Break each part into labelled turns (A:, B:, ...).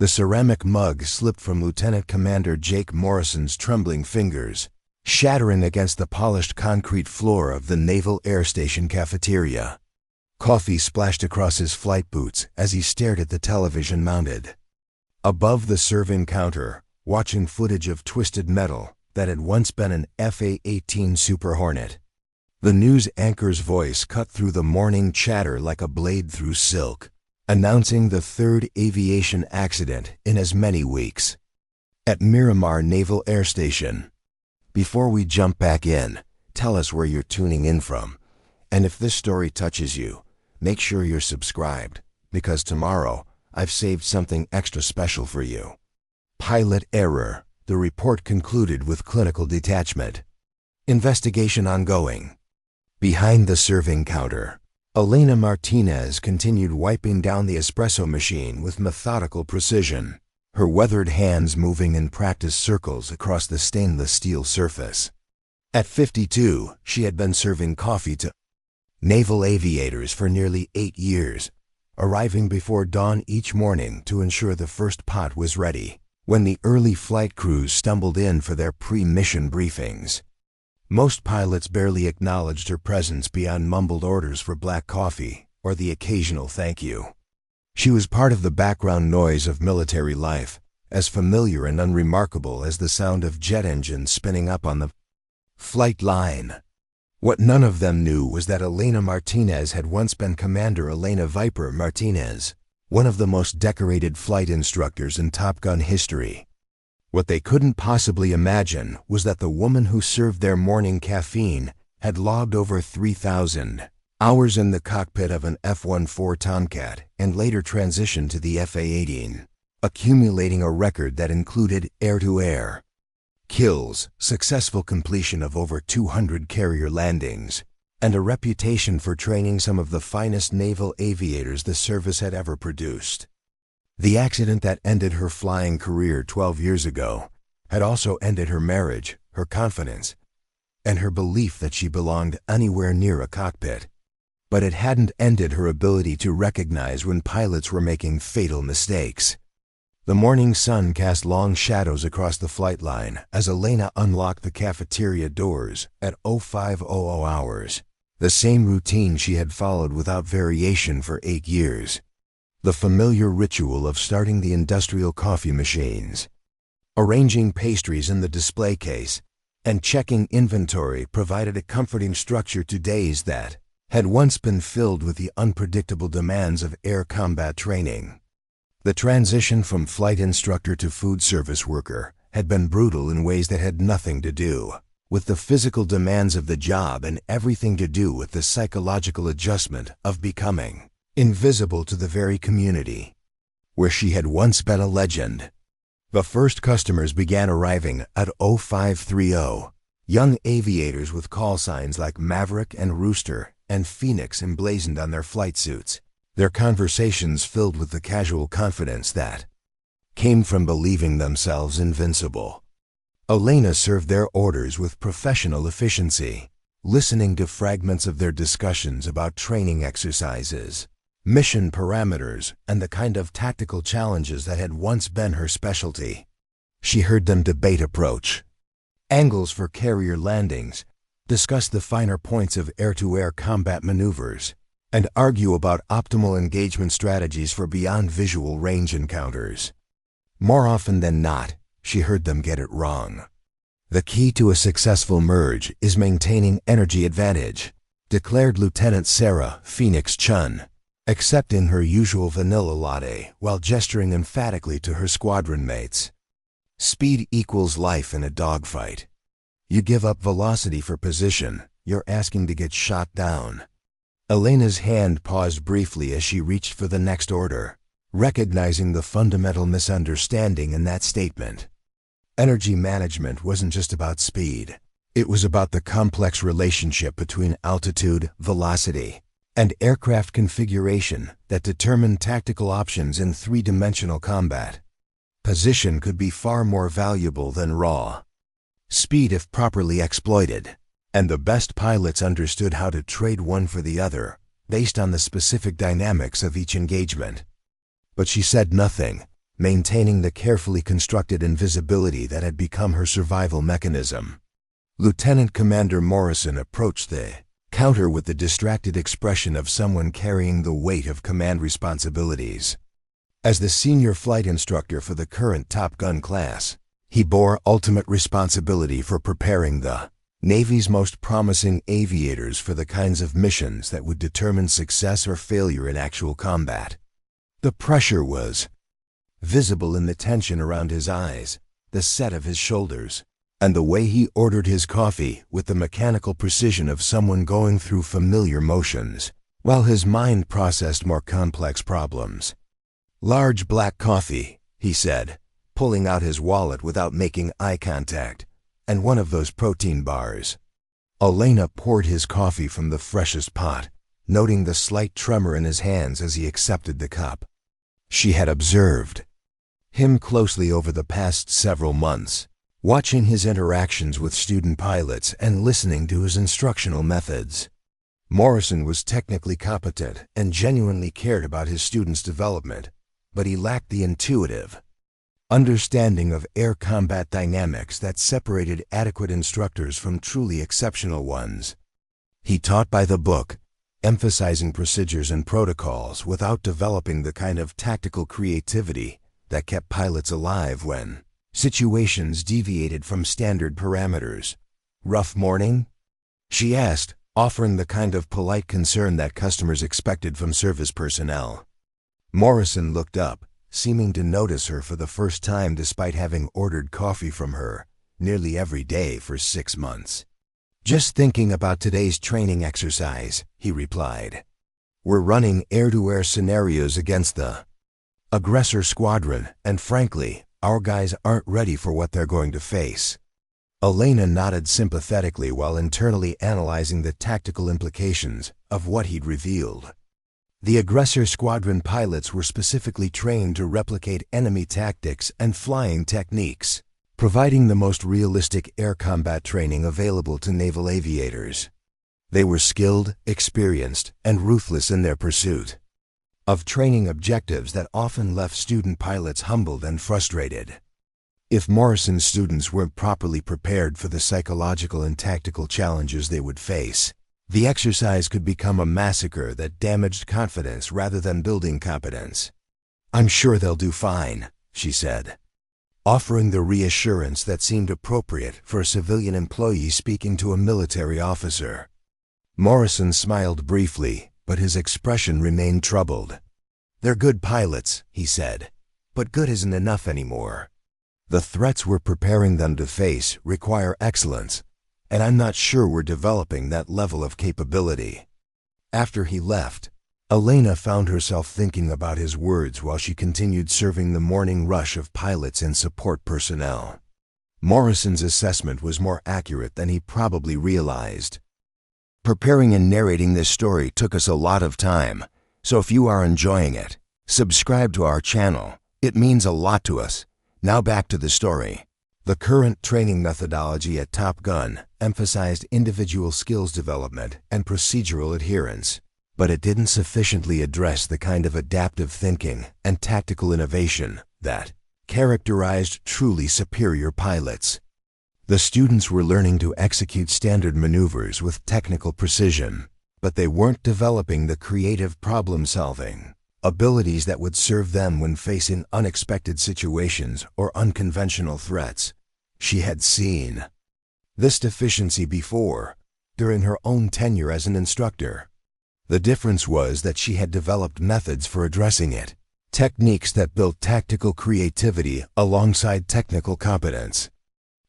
A: The ceramic mug slipped from Lieutenant Commander Jake Morrison's trembling fingers, shattering against the polished concrete floor of the Naval Air Station cafeteria. Coffee splashed across his flight boots as he stared at the television mounted above the serving counter, watching footage of twisted metal that had once been an F/A-18 Super Hornet. The news anchor's voice cut through the morning chatter like a blade through silk, announcing the third aviation accident in as many weeks at Miramar Naval Air Station. Before we jump back in, tell us where you're tuning in from, and if this story touches you, make sure you're subscribed, because tomorrow I've saved something extra special for you. Pilot error. The report concluded with clinical detachment. Investigation ongoing. Behind the serving counter, Elena Martinez continued wiping down the espresso machine with methodical precision, her weathered hands moving in practice circles across the stainless steel surface. At 52, she had been serving coffee to naval aviators for nearly 8 years, arriving before dawn each morning to ensure the first pot was ready when the early flight crews stumbled in for their pre-mission briefings. Most pilots barely acknowledged her presence beyond mumbled orders for black coffee or the occasional thank you. She was part of the background noise of military life, as familiar and unremarkable as the sound of jet engines spinning up on the flight line. What none of them knew was that Elena Martinez had once been Commander Elena "Viper" Martinez, one of the most decorated flight instructors in Top Gun history. What they couldn't possibly imagine was that the woman who served their morning caffeine had logged over 3,000 hours in the cockpit of an F-14 Tomcat and later transitioned to the F/A-18, accumulating a record that included air-to-air kills, successful completion of over 200 carrier landings, and a reputation for training some of the finest naval aviators the service had ever produced. The accident that ended her flying career 12 years ago had also ended her marriage, her confidence, and her belief that she belonged anywhere near a cockpit. But it hadn't ended her ability to recognize when pilots were making fatal mistakes. The morning sun cast long shadows across the flight line as Elena unlocked the cafeteria doors at 0500 hours, the same routine she had followed without variation for 8 years. The familiar ritual of starting the industrial coffee machines, arranging pastries in the display case, and checking inventory provided a comforting structure to days that had once been filled with the unpredictable demands of air combat training. The transition from flight instructor to food service worker had been brutal in ways that had nothing to do with the physical demands of the job and everything to do with the psychological adjustment of becoming invisible to the very community where she had once been a legend. The first customers began arriving at 0530, young aviators with call signs like Maverick and Rooster and Phoenix emblazoned on their flight suits, their conversations filled with the casual confidence that came from believing themselves invincible. Elena served their orders with professional efficiency, listening to fragments of their discussions about training exercises, mission parameters, and the kind of tactical challenges that had once been her specialty. She heard them debate approach, angles for carrier landings, discuss the finer points of air-to-air combat maneuvers, and argue about optimal engagement strategies for beyond visual range encounters. More often than not, she heard them get it wrong. The key to a successful merge is maintaining energy advantage, declared Lieutenant Sarah Phoenix Chun, accepting her usual vanilla latte while gesturing emphatically to her squadron mates. Speed equals life in a dogfight. You give up velocity for position, you're asking to get shot down. Elena's hand paused briefly as she reached for the next order, recognizing the fundamental misunderstanding in that statement. Energy management wasn't just about speed. It was about the complex relationship between altitude, velocity, and aircraft configuration that determined tactical options in three-dimensional combat. Position could be far more valuable than raw speed if properly exploited, and the best pilots understood how to trade one for the other based on the specific dynamics of each engagement. But she said nothing, maintaining the carefully constructed invisibility that had become her survival mechanism. Lieutenant Commander Morrison approached the counter with the distracted expression of someone carrying the weight of command responsibilities. As the senior flight instructor for the current Top Gun class, he bore ultimate responsibility for preparing the Navy's most promising aviators for the kinds of missions that would determine success or failure in actual combat. The pressure was visible in the tension around his eyes, the set of his shoulders, and the way he ordered his coffee with the mechanical precision of someone going through familiar motions, while his mind processed more complex problems. "Large black coffee," he said, pulling out his wallet without making eye contact, "and one of those protein bars." Elena poured his coffee from the freshest pot, noting the slight tremor in his hands as he accepted the cup. She had observed him closely over the past several months, watching his interactions with student pilots and listening to his instructional methods. Morrison was technically competent and genuinely cared about his students' development, but he lacked the intuitive understanding of air combat dynamics that separated adequate instructors from truly exceptional ones. He taught by the book, emphasizing procedures and protocols without developing the kind of tactical creativity that kept pilots alive when situations deviated from standard parameters. "Rough morning?" she asked, offering the kind of polite concern that customers expected from service personnel. Morrison looked up, seeming to notice her for the first time despite having ordered coffee from her nearly every day for 6 months. "Just thinking about today's training exercise," he replied. "We're running air-to-air scenarios against the aggressor squadron, and frankly, our guys aren't ready for what they're going to face." Elena nodded sympathetically while internally analyzing the tactical implications of what he'd revealed. The aggressor squadron pilots were specifically trained to replicate enemy tactics and flying techniques, providing the most realistic air combat training available to naval aviators. They were skilled, experienced, and ruthless in their pursuit of training objectives that often left student pilots humbled and frustrated. If Morrison's students weren't properly prepared for the psychological and tactical challenges they would face, the exercise could become a massacre that damaged confidence rather than building competence. "I'm sure they'll do fine," she said, offering the reassurance that seemed appropriate for a civilian employee speaking to a military officer. Morrison smiled briefly, but his expression remained troubled. "They're good pilots," he said, "but good isn't enough anymore. The threats we're preparing them to face require excellence, and I'm not sure we're developing that level of capability." After he left, Elena found herself thinking about his words while she continued serving the morning rush of pilots and support personnel. Morrison's assessment was more accurate than he probably realized. Preparing and narrating this story took us a lot of time, so if you are enjoying it, subscribe to our channel. It means a lot to us. Now back to the story. The current training methodology at Top Gun emphasized individual skills development and procedural adherence, but it didn't sufficiently address the kind of adaptive thinking and tactical innovation that characterized truly superior pilots. The students were learning to execute standard maneuvers with technical precision, but they weren't developing the creative problem-solving abilities that would serve them when facing unexpected situations or unconventional threats. She had seen this deficiency before, during her own tenure as an instructor. The difference was that she had developed methods for addressing it, techniques that built tactical creativity alongside technical competence.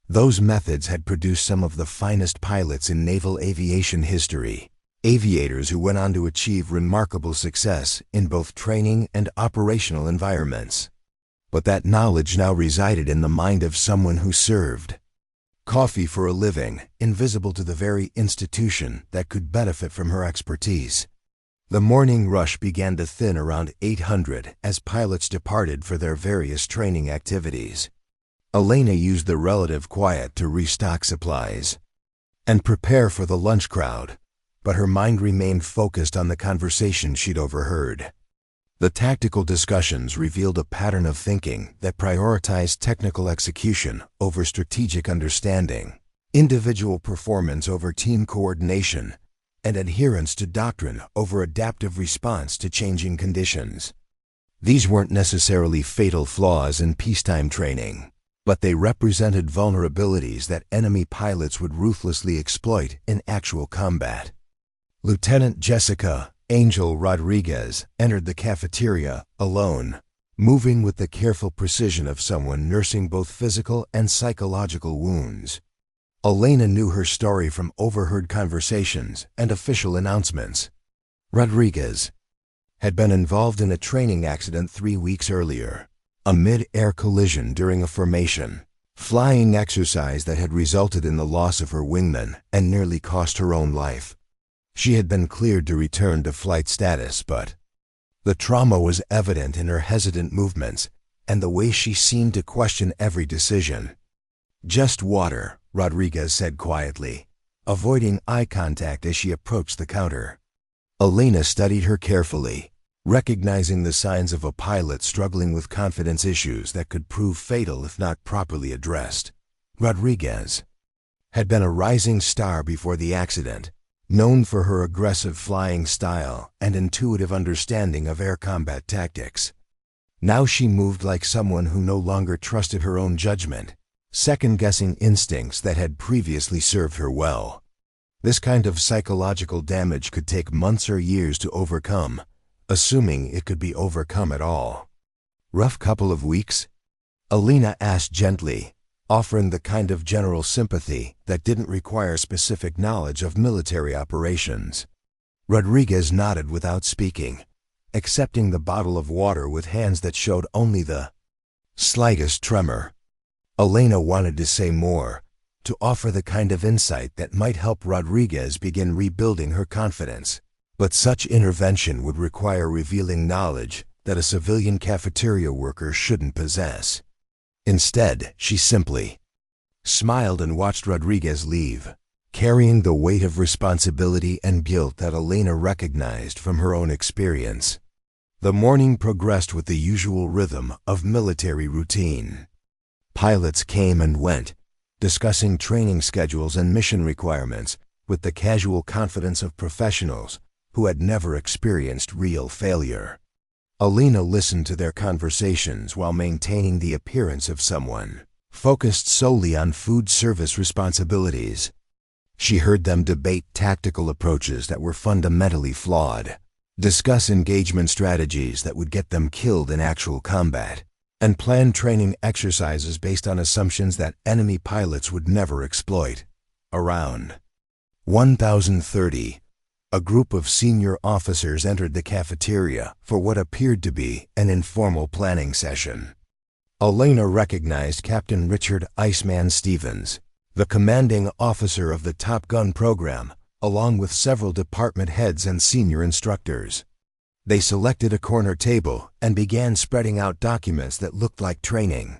A: Those methods had produced some of the finest pilots in naval aviation history, aviators who went on to achieve remarkable success in both training and operational environments. But that knowledge now resided in the mind of someone who served coffee for a living, invisible to the very institution that could benefit from her expertise. The morning rush began to thin around 800 as pilots departed for their various training activities. Elena used the relative quiet to restock supplies and prepare for the lunch crowd, but her mind remained focused on the conversation she'd overheard. The tactical discussions revealed a pattern of thinking that prioritized technical execution over strategic understanding, individual performance over team coordination, and adherence to doctrine over adaptive response to changing conditions. These weren't necessarily fatal flaws in peacetime training, but they represented vulnerabilities that enemy pilots would ruthlessly exploit in actual combat. Lieutenant Jessica Angel Rodriguez entered the cafeteria alone, moving with the careful precision of someone nursing both physical and psychological wounds. Elena knew her story from overheard conversations and official announcements. Rodriguez had been involved in a training accident 3 weeks earlier, a mid-air collision during a formation, flying exercise that had resulted in the loss of her wingman and nearly cost her own life. She had been cleared to return to flight status, but the trauma was evident in her hesitant movements and the way she seemed to question every decision. "Just water," Rodriguez said quietly, avoiding eye contact as she approached the counter. Elena studied her carefully, recognizing the signs of a pilot struggling with confidence issues that could prove fatal if not properly addressed. Rodriguez had been a rising star before the accident, known for her aggressive flying style and intuitive understanding of air combat tactics. Now she moved like someone who no longer trusted her own judgment, second-guessing instincts that had previously served her well. This kind of psychological damage could take months or years to overcome, assuming it could be overcome at all. "Rough couple of weeks?" Elena asked gently, offering the kind of general sympathy that didn't require specific knowledge of military operations. Rodriguez nodded without speaking, accepting the bottle of water with hands that showed only the slightest tremor. Elena wanted to say more, to offer the kind of insight that might help Rodriguez begin rebuilding her confidence, but such intervention would require revealing knowledge that a civilian cafeteria worker shouldn't possess. Instead, she simply smiled and watched Rodriguez leave, carrying the weight of responsibility and guilt that Elena recognized from her own experience. The morning progressed with the usual rhythm of military routine. Pilots came and went, discussing training schedules and mission requirements with the casual confidence of professionals who had never experienced real failure. Elena listened to their conversations while maintaining the appearance of someone focused solely on food service responsibilities. She heard them debate tactical approaches that were fundamentally flawed, discuss engagement strategies that would get them killed in actual combat, and plan training exercises based on assumptions that enemy pilots would never exploit. Around 1030, a group of senior officers entered the cafeteria for what appeared to be an informal planning session. Elena recognized Captain Richard "Iceman" Stevens, the commanding officer of the Top Gun program, along with several department heads and senior instructors. They selected a corner table and began spreading out documents that looked like training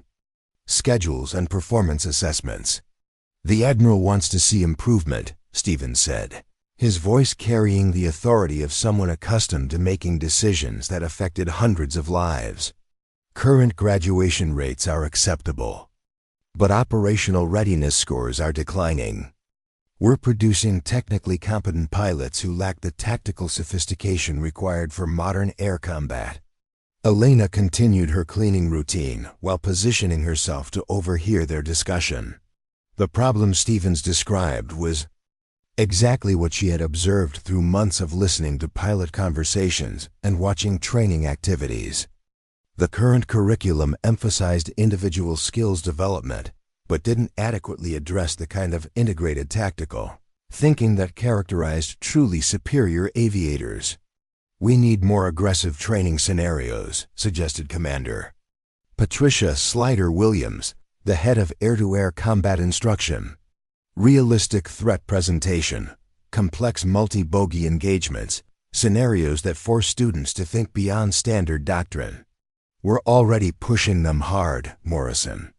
A: schedules and performance assessments. "The Admiral wants to see improvement," Stevens said, his voice carrying the authority of someone accustomed to making decisions that affected hundreds of lives. "Current graduation rates are acceptable, but operational readiness scores are declining. We're producing technically competent pilots who lack the tactical sophistication required for modern air combat." Elena continued her cleaning routine while positioning herself to overhear their discussion. The problem Stevens described was exactly what she had observed through months of listening to pilot conversations and watching training activities. The current curriculum emphasized individual skills development, but didn't adequately address the kind of integrated tactical thinking that characterized truly superior aviators. "We need more aggressive training scenarios," suggested Commander Patricia Slider Williams, the head of air-to-air combat instruction. "Realistic threat presentation, complex multi-bogey engagements, scenarios that force students to think beyond standard doctrine." "We're already pushing them hard," Morrison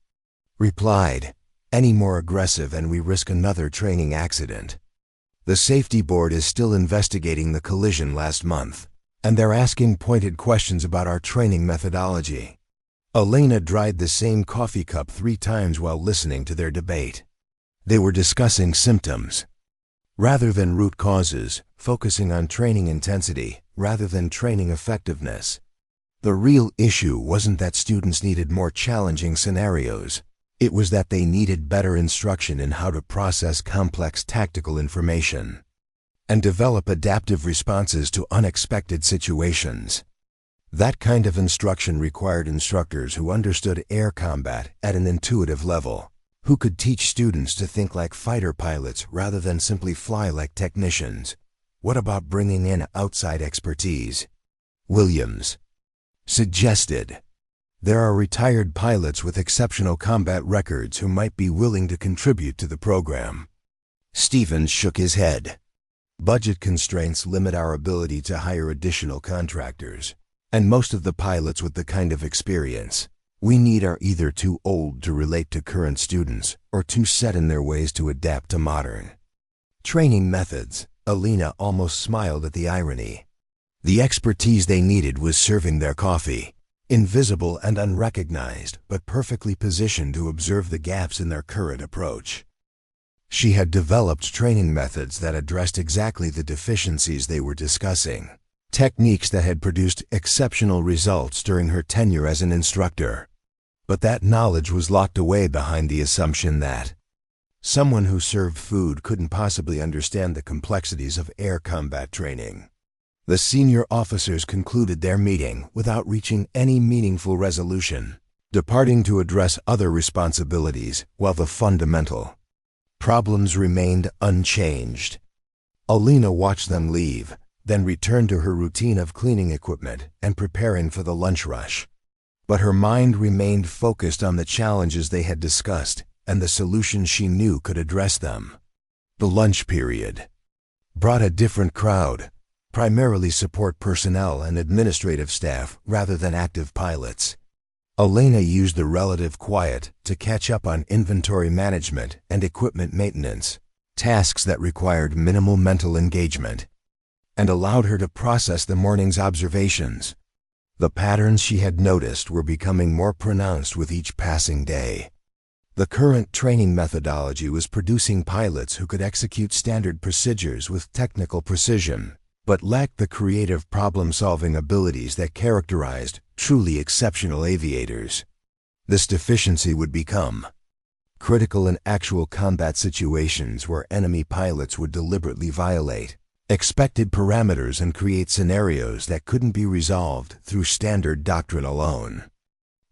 A: replied. "Any more aggressive and we risk another training accident." "The safety board is still investigating the collision last month," And they're asking pointed questions about our training methodology. Elena dried the same coffee cup 3 times while listening to their debate. They were discussing symptoms rather than root causes, focusing on training intensity rather than training effectiveness. The real issue wasn't that students needed more challenging scenarios. It was that they needed better instruction in how to process complex tactical information and develop adaptive responses to unexpected situations. That kind of instruction required instructors who understood air combat at an intuitive level, who could teach students to think like fighter pilots rather than simply fly like technicians. What about bringing in outside expertise? Williams suggested. There are retired pilots with exceptional combat records who might be willing to contribute to the program. Stevens shook his head. Budget constraints limit our ability to hire additional contractors, and most of the pilots with the kind of experience we need are either too old to relate to current students or too set in their ways to adapt to modern training methods. Elena almost smiled at the irony. The expertise they needed was serving their coffee, invisible and unrecognized, but perfectly positioned to observe the gaps in their current approach. She had developed training methods that addressed exactly the deficiencies they were discussing, techniques that had produced exceptional results during her tenure as an instructor. But that knowledge was locked away behind the assumption that someone who served food couldn't possibly understand the complexities of air combat training. The senior officers concluded their meeting without reaching any meaningful resolution, departing to address other responsibilities while the fundamental problems remained unchanged. Elena watched them leave, then returned to her routine of cleaning equipment and preparing for the lunch rush. But her mind remained focused on the challenges they had discussed and the solutions she knew could address them. The lunch period brought a different crowd, primarily support personnel and administrative staff rather than active pilots. Elena used the relative quiet to catch up on inventory management and equipment maintenance, tasks that required minimal mental engagement, and allowed her to process the morning's observations. The patterns she had noticed were becoming more pronounced with each passing day. The current training methodology was producing pilots who could execute standard procedures with technical precision, but lacked the creative problem-solving abilities that characterized truly exceptional aviators. This deficiency would become critical in actual combat situations where enemy pilots would deliberately violate expected parameters and create scenarios that couldn't be resolved through standard doctrine alone.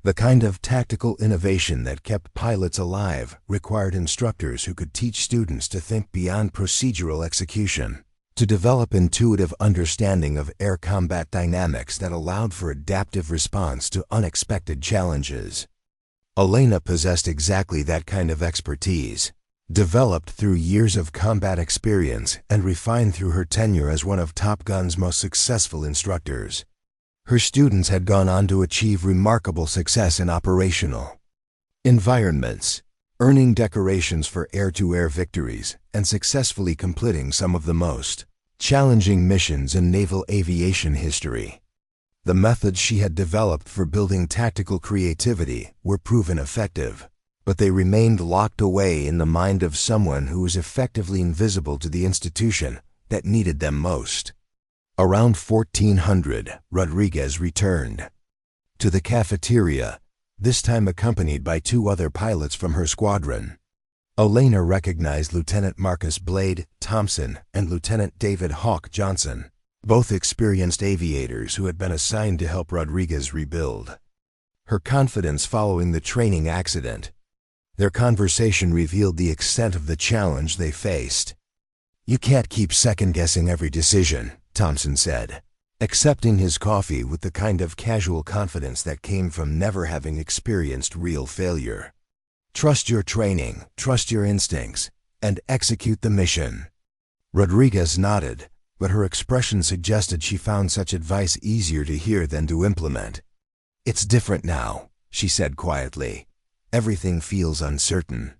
A: The kind of tactical innovation that kept pilots alive required instructors who could teach students to think beyond procedural execution, to develop intuitive understanding of air combat dynamics that allowed for adaptive response to unexpected challenges. Elena possessed exactly that kind of expertise, developed through years of combat experience and refined through her tenure as one of Top Gun's most successful instructors. Her students had gone on to achieve remarkable success in operational environments, earning decorations for air-to-air victories and successfully completing some of the most challenging missions in naval aviation history. The methods she had developed for building tactical creativity were proven effective, but they remained locked away in the mind of someone who was effectively invisible to the institution that needed them most. Around 1400, Rodriguez returned to the cafeteria, this time accompanied by 2 other pilots from her squadron. Elena recognized Lieutenant Marcus Blade Thompson and Lieutenant David Hawk Johnson, both experienced aviators who had been assigned to help Rodriguez rebuild her confidence following the training accident. Their conversation revealed the extent of the challenge they faced. "You can't keep second-guessing every decision," Thompson said, accepting his coffee with the kind of casual confidence that came from never having experienced real failure. "Trust your training, trust your instincts, and execute the mission." Rodriguez nodded, but her expression suggested she found such advice easier to hear than to implement. "It's different now," she said quietly. "Everything feels uncertain.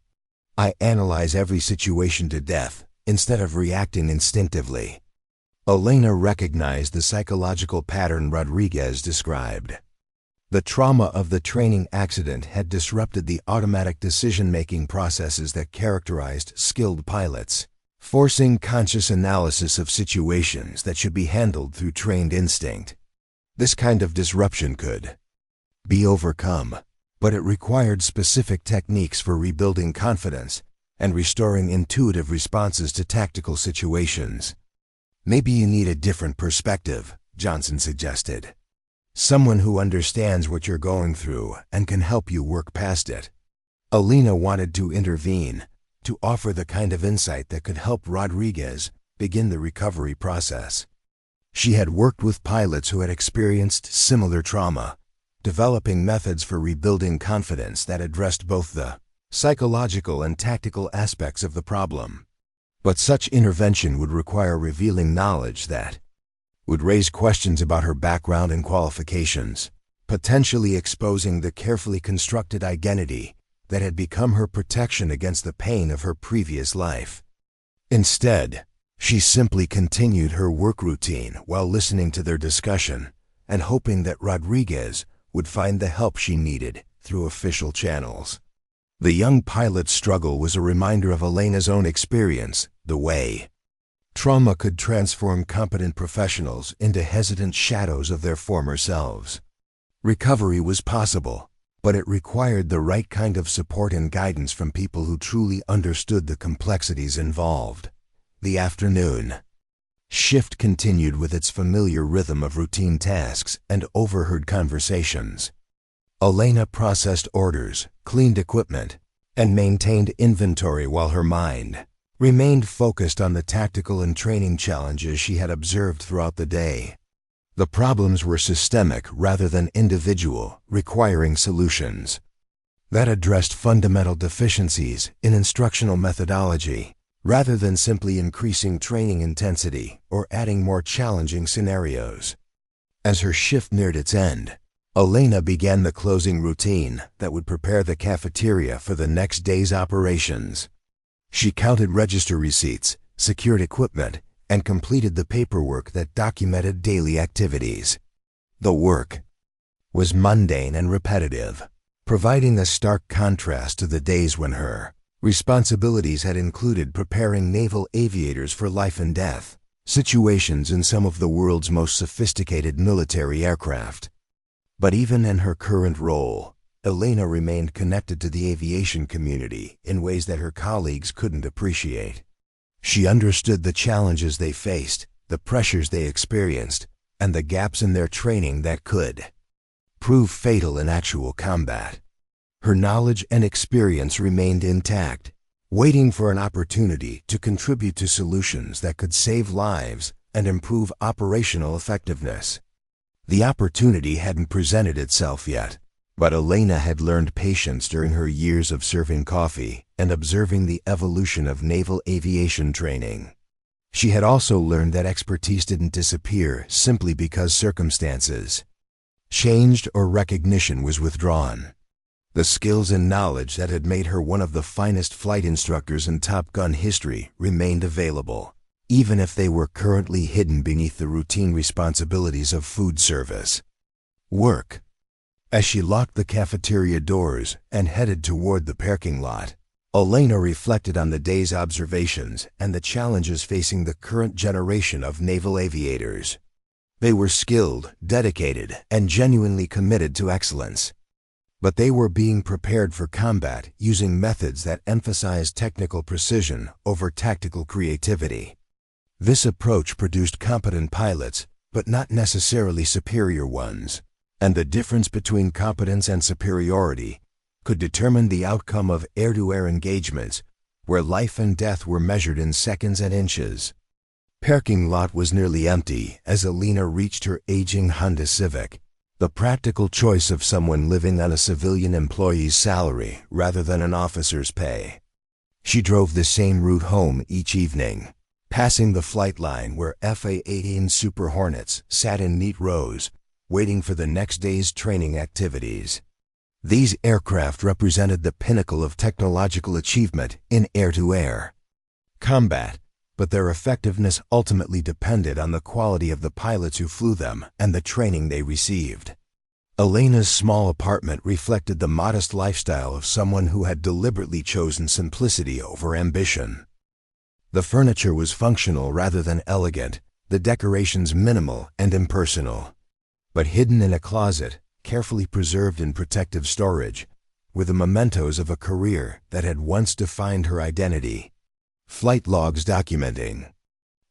A: I analyze every situation to death instead of reacting instinctively." Elena recognized the psychological pattern Rodriguez described. The trauma of the training accident had disrupted the automatic decision-making processes that characterized skilled pilots, forcing conscious analysis of situations that should be handled through trained instinct. This kind of disruption could be overcome, but it required specific techniques for rebuilding confidence and restoring intuitive responses to tactical situations. "Maybe you need a different perspective," Johnson suggested. "Someone who understands what you're going through and can help you work past it." Elena wanted to intervene, to offer the kind of insight that could help Rodriguez begin the recovery process. She had worked with pilots who had experienced similar trauma, developing methods for rebuilding confidence that addressed both the psychological and tactical aspects of the problem. But such intervention would require revealing knowledge that would raise questions about her background and qualifications, potentially exposing the carefully constructed identity that had become her protection against the pain of her previous life. Instead, she simply continued her work routine while listening to their discussion and hoping that Rodriguez would find the help she needed through official channels. The young pilot's struggle was a reminder of Elena's own experience, the way trauma could transform competent professionals into hesitant shadows of their former selves. Recovery was possible, but it required the right kind of support and guidance from people who truly understood the complexities involved. The afternoon shift continued with its familiar rhythm of routine tasks and overheard conversations. Elena processed orders, cleaned equipment, and maintained inventory while her mind remained focused on the tactical and training challenges she had observed throughout the day. The problems were systemic rather than individual, requiring solutions that addressed fundamental deficiencies in instructional methodology, rather than simply increasing training intensity or adding more challenging scenarios. As her shift neared its end, Elena began the closing routine that would prepare the cafeteria for the next day's operations. She counted register receipts, secured equipment, and completed the paperwork that documented daily activities. The work was mundane and repetitive, providing a stark contrast to the days when her responsibilities had included preparing naval aviators for life and death situations in some of the world's most sophisticated military aircraft. But even in her current role, Elena remained connected to the aviation community in ways that her colleagues couldn't appreciate. She understood the challenges they faced, the pressures they experienced, and the gaps in their training that could prove fatal in actual combat. Her knowledge and experience remained intact, waiting for an opportunity to contribute to solutions that could save lives and improve operational effectiveness. The opportunity hadn't presented itself yet, but Elena had learned patience during her years of serving coffee and observing the evolution of naval aviation training. She had also learned that expertise didn't disappear simply because circumstances changed or recognition was withdrawn. The skills and knowledge that had made her one of the finest flight instructors in Top Gun history remained available, even if they were currently hidden beneath the routine responsibilities of food service. Work. As she locked the cafeteria doors and headed toward the parking lot, Elena reflected on the day's observations and the challenges facing the current generation of naval aviators. They were skilled, dedicated, and genuinely committed to excellence. But they were being prepared for combat using methods that emphasized technical precision over tactical creativity. This approach produced competent pilots, but not necessarily superior ones. And the difference between competence and superiority could determine the outcome of air-to-air engagements, where life and death were measured in seconds and inches. Parking lot was nearly empty as Elena reached her aging Honda Civic, the practical choice of someone living on a civilian employee's salary rather than an officer's pay. She drove the same route home each evening, passing the flight line where F/A-18 Super Hornets sat in neat rows, waiting for the next day's training activities. These aircraft represented the pinnacle of technological achievement in air-to-air combat, but their effectiveness ultimately depended on the quality of the pilots who flew them and the training they received. Elena's small apartment reflected the modest lifestyle of someone who had deliberately chosen simplicity over ambition. The furniture was functional rather than elegant, the decorations minimal and impersonal. But hidden in a closet, carefully preserved in protective storage, were the mementos of a career that had once defined her identity. Flight logs documenting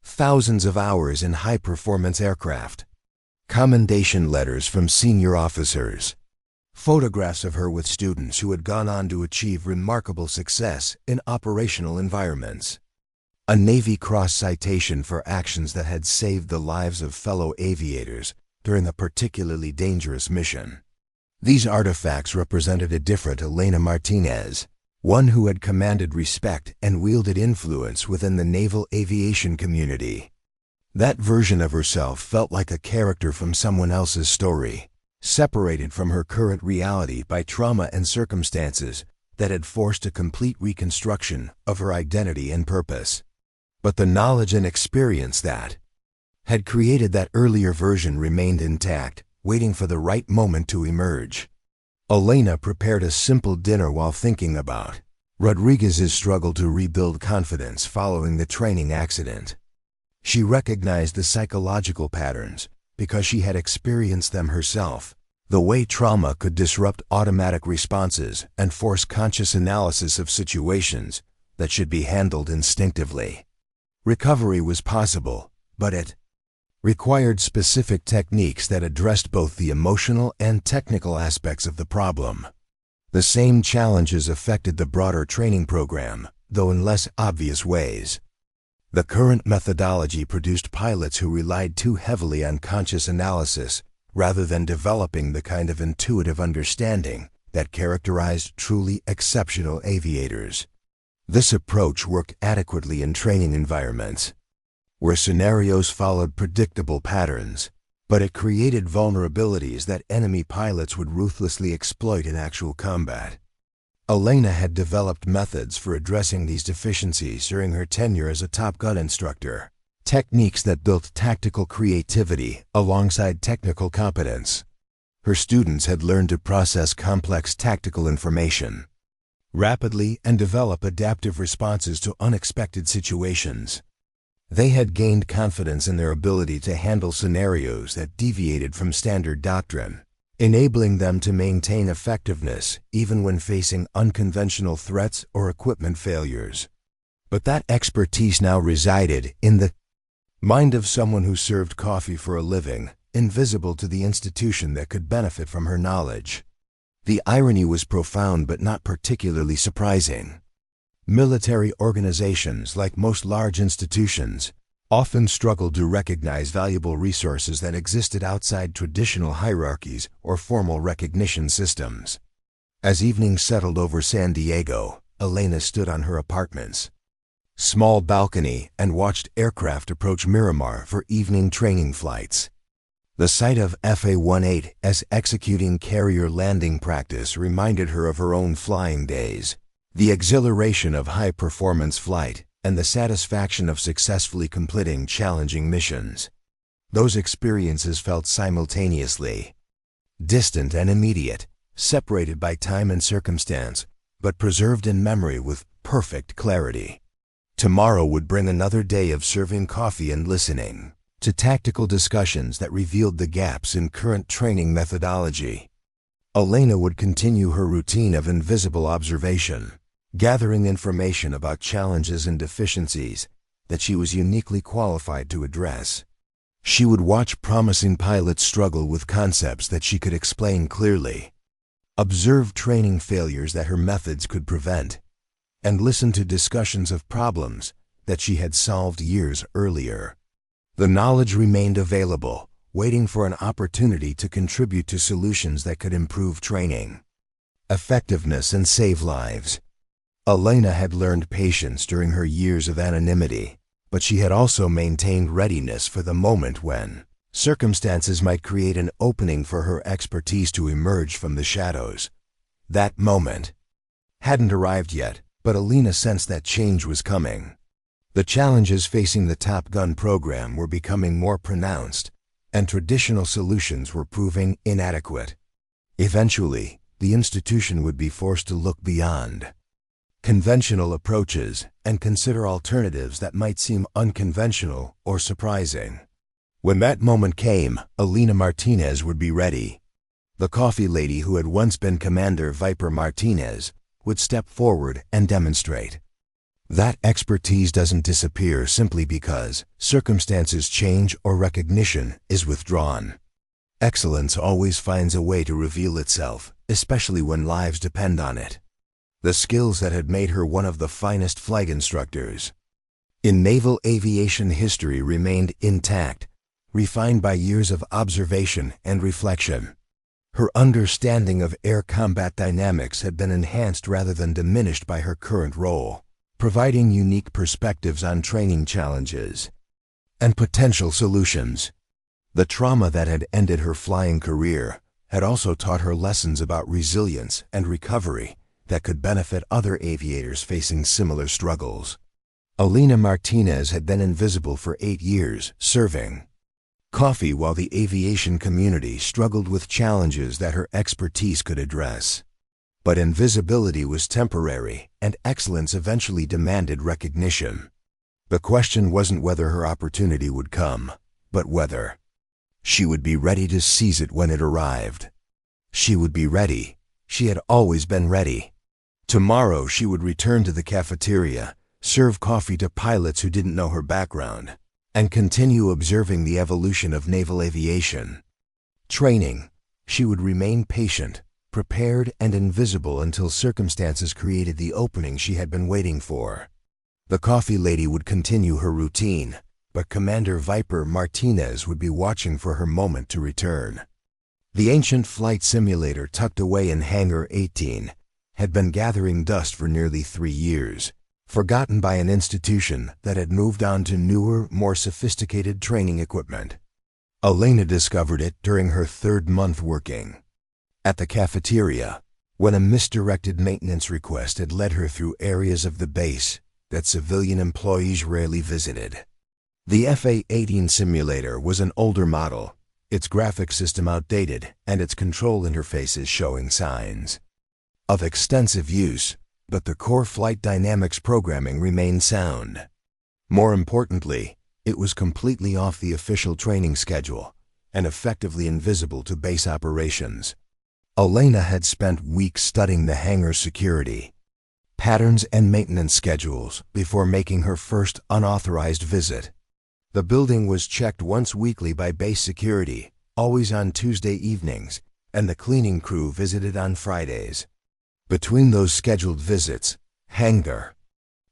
A: thousands of hours in high-performance aircraft, commendation letters from senior officers, photographs of her with students who had gone on to achieve remarkable success in operational environments, a Navy Cross citation for actions that had saved the lives of fellow aviators during a particularly dangerous mission. These artifacts represented a different Elena Martinez, one who had commanded respect and wielded influence within the naval aviation community. That version of herself felt like a character from someone else's story, separated from her current reality by trauma and circumstances that had forced a complete reconstruction of her identity and purpose. But the knowledge and experience that had created that earlier version remained intact, waiting for the right moment to emerge. Elena prepared a simple dinner while thinking about Rodriguez's struggle to rebuild confidence following the training accident. She recognized the psychological patterns because she had experienced them herself, the way trauma could disrupt automatic responses and force conscious analysis of situations that should be handled instinctively. Recovery was possible, but it required specific techniques that addressed both the emotional and technical aspects of the problem. The same challenges affected the broader training program, though in less obvious ways. The current methodology produced pilots who relied too heavily on conscious analysis rather than developing the kind of intuitive understanding that characterized truly exceptional aviators. This approach worked adequately in training environments, where scenarios followed predictable patterns, but it created vulnerabilities that enemy pilots would ruthlessly exploit in actual combat. Elena had developed methods for addressing these deficiencies during her tenure as a Top Gun instructor, techniques that built tactical creativity alongside technical competence. Her students had learned to process complex tactical information rapidly and develop adaptive responses to unexpected situations. They had gained confidence in their ability to handle scenarios that deviated from standard doctrine, enabling them to maintain effectiveness even when facing unconventional threats or equipment failures. But that expertise now resided in the mind of someone who served coffee for a living, invisible to the institution that could benefit from her knowledge. The irony was profound but not particularly surprising. Military organizations, like most large institutions, often struggled to recognize valuable resources that existed outside traditional hierarchies or formal recognition systems. As evening settled over San Diego, Elena stood on her apartment's small balcony and watched aircraft approach Miramar for evening training flights. The sight of FA-18's executing carrier landing practice reminded her of her own flying days, the exhilaration of high-performance flight, and the satisfaction of successfully completing challenging missions. Those experiences felt simultaneously distant and immediate, separated by time and circumstance, but preserved in memory with perfect clarity. Tomorrow would bring another day of serving coffee and listening to tactical discussions that revealed the gaps in current training methodology. Elena would continue her routine of invisible observation, gathering information about challenges and deficiencies that she was uniquely qualified to address. She would watch promising pilots struggle with concepts that she could explain clearly, observe training failures that her methods could prevent, and listen to discussions of problems that she had solved years earlier. The knowledge remained available, waiting for an opportunity to contribute to solutions that could improve training effectiveness and save lives. Elena had learned patience during her years of anonymity, but she had also maintained readiness for the moment when circumstances might create an opening for her expertise to emerge from the shadows. That moment hadn't arrived yet, but Elena sensed that change was coming. The challenges facing the Top Gun program were becoming more pronounced, and traditional solutions were proving inadequate. Eventually, the institution would be forced to look beyond conventional approaches and consider alternatives that might seem unconventional or surprising. When that moment came, Elena Martinez would be ready. The coffee lady who had once been Commander Viper Martinez would step forward and demonstrate. That expertise doesn't disappear simply because circumstances change or recognition is withdrawn. Excellence always finds a way to reveal itself, especially when lives depend on it. The skills that had made her one of the finest flight instructors in naval aviation history remained intact, refined by years of observation and reflection. Her understanding of air combat dynamics had been enhanced rather than diminished by her current role, providing unique perspectives on training challenges and potential solutions. The trauma that had ended her flying career had also taught her lessons about resilience and recovery that could benefit other aviators facing similar struggles. Elena Martinez had been invisible for 8 years, serving coffee while the aviation community struggled with challenges that her expertise could address. But invisibility was temporary, and excellence eventually demanded recognition. The question wasn't whether her opportunity would come, but whether she would be ready to seize it when it arrived. She would be ready. She had always been ready. Tomorrow she would return to the cafeteria, serve coffee to pilots who didn't know her background, and continue observing the evolution of naval aviation. Training. She would remain patient, prepared and invisible until circumstances created the opening she had been waiting for. The coffee lady would continue her routine, but Commander Viper Martinez would be watching for her moment to return. The ancient flight simulator tucked away in Hangar 18 had been gathering dust for nearly 3 years, forgotten by an institution that had moved on to newer, more sophisticated training equipment. Elena discovered it during her 3rd month working at the cafeteria, when a misdirected maintenance request had led her through areas of the base that civilian employees rarely visited. The FA-18 simulator was an older model, its graphics system outdated and its control interfaces showing signs of extensive use, but the core flight dynamics programming remained sound. More importantly, it was completely off the official training schedule and effectively invisible to base operations. Elena had spent weeks studying the hangar's security patterns and maintenance schedules before making her first unauthorized visit. The building was checked once weekly by base security, always on Tuesday evenings, and the cleaning crew visited on Fridays. Between those scheduled visits, Hangar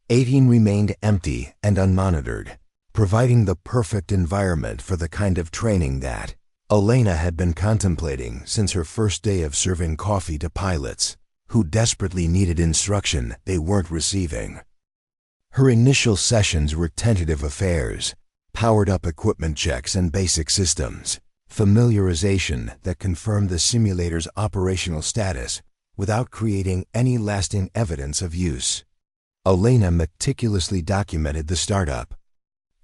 A: 18 remained empty and unmonitored, providing the perfect environment for the kind of training that Elena had been contemplating since her first day of serving coffee to pilots who desperately needed instruction they weren't receiving. Her initial sessions were tentative affairs, powered-up equipment checks and basic systems, familiarization that confirmed the simulator's operational status without creating any lasting evidence of use. Elena meticulously documented the startup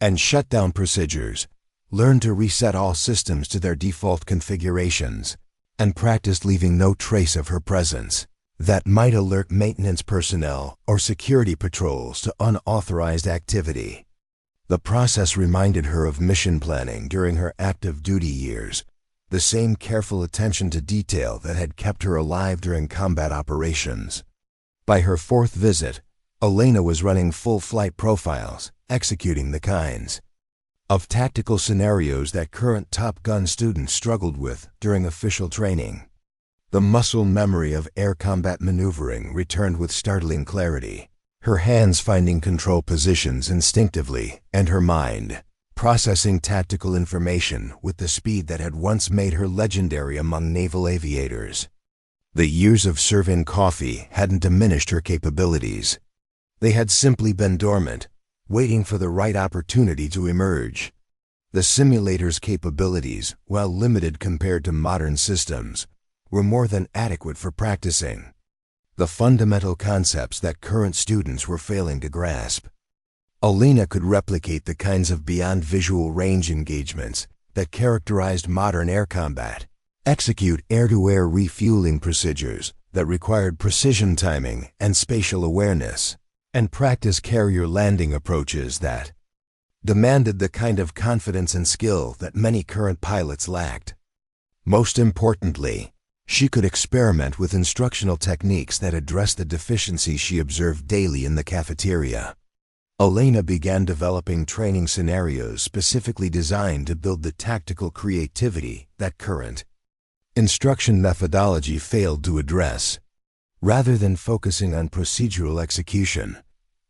A: and shutdown procedures, learned to reset all systems to their default configurations, and practiced leaving no trace of her presence that might alert maintenance personnel or security patrols to unauthorized activity. The process reminded her of mission planning during her active duty years, the same careful attention to detail that had kept her alive during combat operations. By her 4th visit, Elena was running full flight profiles, executing the kinds of tactical scenarios that current Top Gun students struggled with during official training. The muscle memory of air combat maneuvering returned with startling clarity, her hands finding control positions instinctively, and her mind processing tactical information with the speed that had once made her legendary among naval aviators. The years of serving coffee hadn't diminished her capabilities. They had simply been dormant, waiting for the right opportunity to emerge. The simulator's capabilities, while limited compared to modern systems, were more than adequate for practicing the fundamental concepts that current students were failing to grasp. Elena could replicate the kinds of beyond visual range engagements that characterized modern air combat, execute air-to-air refueling procedures that required precision timing and spatial awareness, and practice carrier landing approaches that demanded the kind of confidence and skill that many current pilots lacked. Most importantly, she could experiment with instructional techniques that addressed the deficiencies she observed daily in the cafeteria. Elena began developing training scenarios specifically designed to build the tactical creativity that current instruction methodology failed to address. Rather than focusing on procedural execution,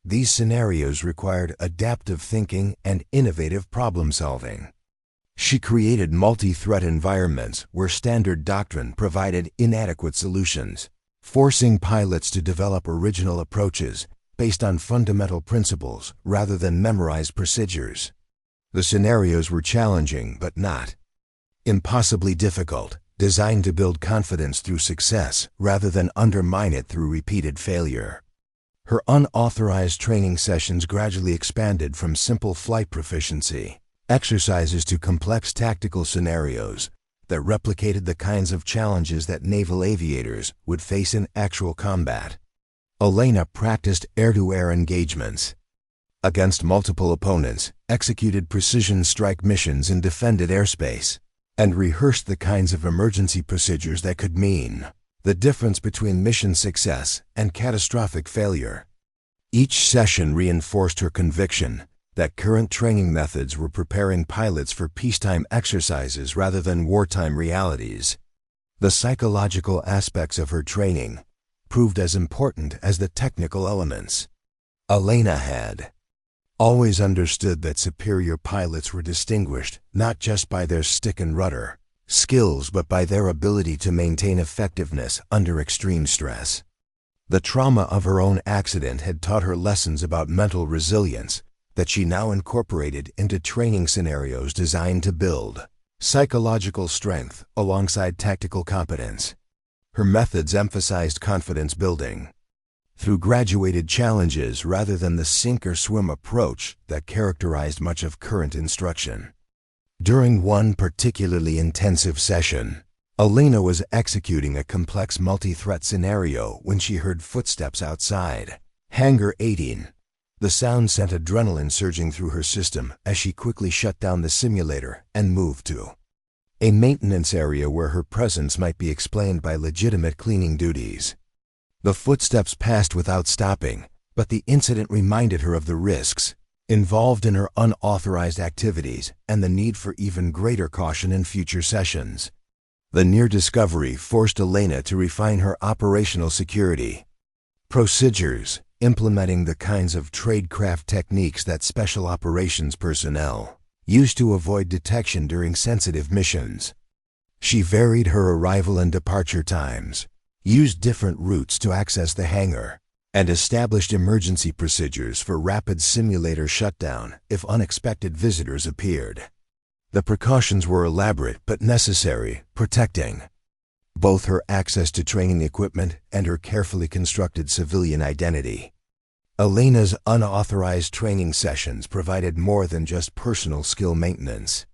A: these scenarios required adaptive thinking and innovative problem-solving. She created multi-threat environments where standard doctrine provided inadequate solutions, forcing pilots to develop original approaches based on fundamental principles rather than memorized procedures. The scenarios were challenging but not impossibly difficult, designed to build confidence through success rather than undermine it through repeated failure. Her unauthorized training sessions gradually expanded from simple flight proficiency exercises to complex tactical scenarios that replicated the kinds of challenges that naval aviators would face in actual combat. Elena practiced air-to-air engagements against multiple opponents, executed precision strike missions in defended airspace, and rehearsed the kinds of emergency procedures that could mean the difference between mission success and catastrophic failure. Each session reinforced her conviction that current training methods were preparing pilots for peacetime exercises rather than wartime realities. The psychological aspects of her training proved as important as the technical elements. Elena had always understood that superior pilots were distinguished not just by their stick and rudder skills but by their ability to maintain effectiveness under extreme stress. The trauma of her own accident had taught her lessons about mental resilience that she now incorporated into training scenarios designed to build psychological strength alongside tactical competence. Her methods emphasized confidence building through graduated challenges rather than the sink-or-swim approach that characterized much of current instruction. During one particularly intensive session, Elena was executing a complex multi-threat scenario when she heard footsteps outside Hangar 18. The sound sent adrenaline surging through her system as she quickly shut down the simulator and moved to a maintenance area where her presence might be explained by legitimate cleaning duties. The footsteps passed without stopping, but the incident reminded her of the risks involved in her unauthorized activities and the need for even greater caution in future sessions. The near discovery forced Elena to refine her operational security procedures, implementing the kinds of tradecraft techniques that special operations personnel used to avoid detection during sensitive missions. She varied her arrival and departure times, used different routes to access the hangar, and established emergency procedures for rapid simulator shutdown if unexpected visitors appeared. The precautions were elaborate but necessary, protecting both her access to training equipment and her carefully constructed civilian identity. Elena's unauthorized training sessions provided more than just personal skill maintenance.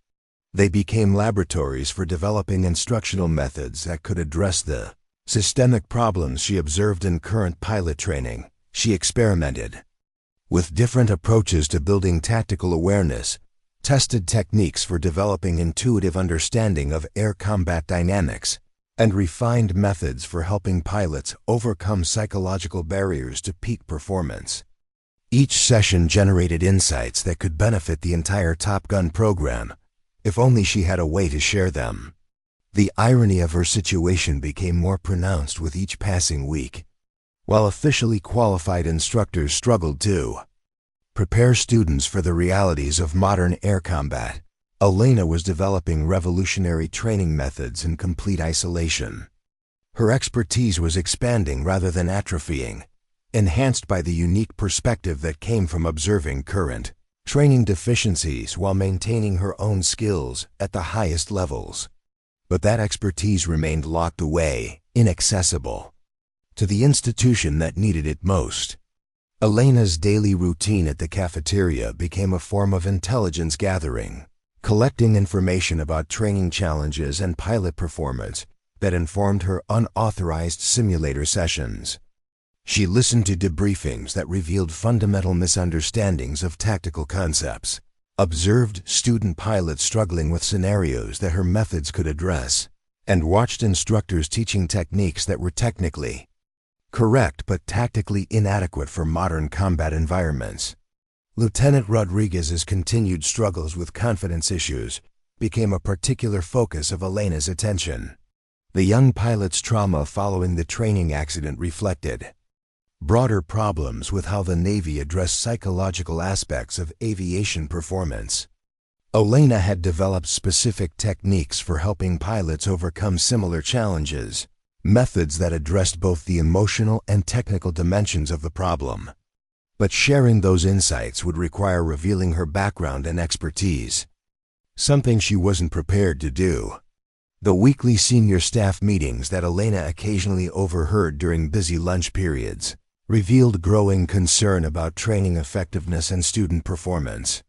A: They became laboratories for developing instructional methods that could address the systemic problems she observed in current pilot training. She experimented with different approaches to building tactical awareness, tested techniques for developing intuitive understanding of air combat dynamics, and refined methods for helping pilots overcome psychological barriers to peak performance. Each session generated insights that could benefit the entire Top Gun program, if only she had a way to share them. The irony of her situation became more pronounced with each passing week. While officially qualified instructors struggled to prepare students for the realities of modern air combat, Elena was developing revolutionary training methods in complete isolation. Her expertise was expanding rather than atrophying, enhanced by the unique perspective that came from observing current training deficiencies while maintaining her own skills at the highest levels. But that expertise remained locked away, inaccessible to the institution that needed it most. Elena's daily routine at the cafeteria became a form of intelligence gathering, collecting information about training challenges and pilot performance that informed her unauthorized simulator sessions. She listened to debriefings that revealed fundamental misunderstandings of tactical concepts, observed student pilots struggling with scenarios that her methods could address, and watched instructors teaching techniques that were technically correct but tactically inadequate for modern combat environments. Lieutenant Rodriguez's continued struggles with confidence issues became a particular focus of Elena's attention. The young pilot's trauma following the training accident reflected broader problems with how the Navy addressed psychological aspects of aviation performance. Elena had developed specific techniques for helping pilots overcome similar challenges, methods that addressed both the emotional and technical dimensions of the problem. But sharing those insights would require revealing her background and expertise, something she wasn't prepared to do. The weekly senior staff meetings that Elena occasionally overheard during busy lunch periods revealed growing concern about training effectiveness and student performance.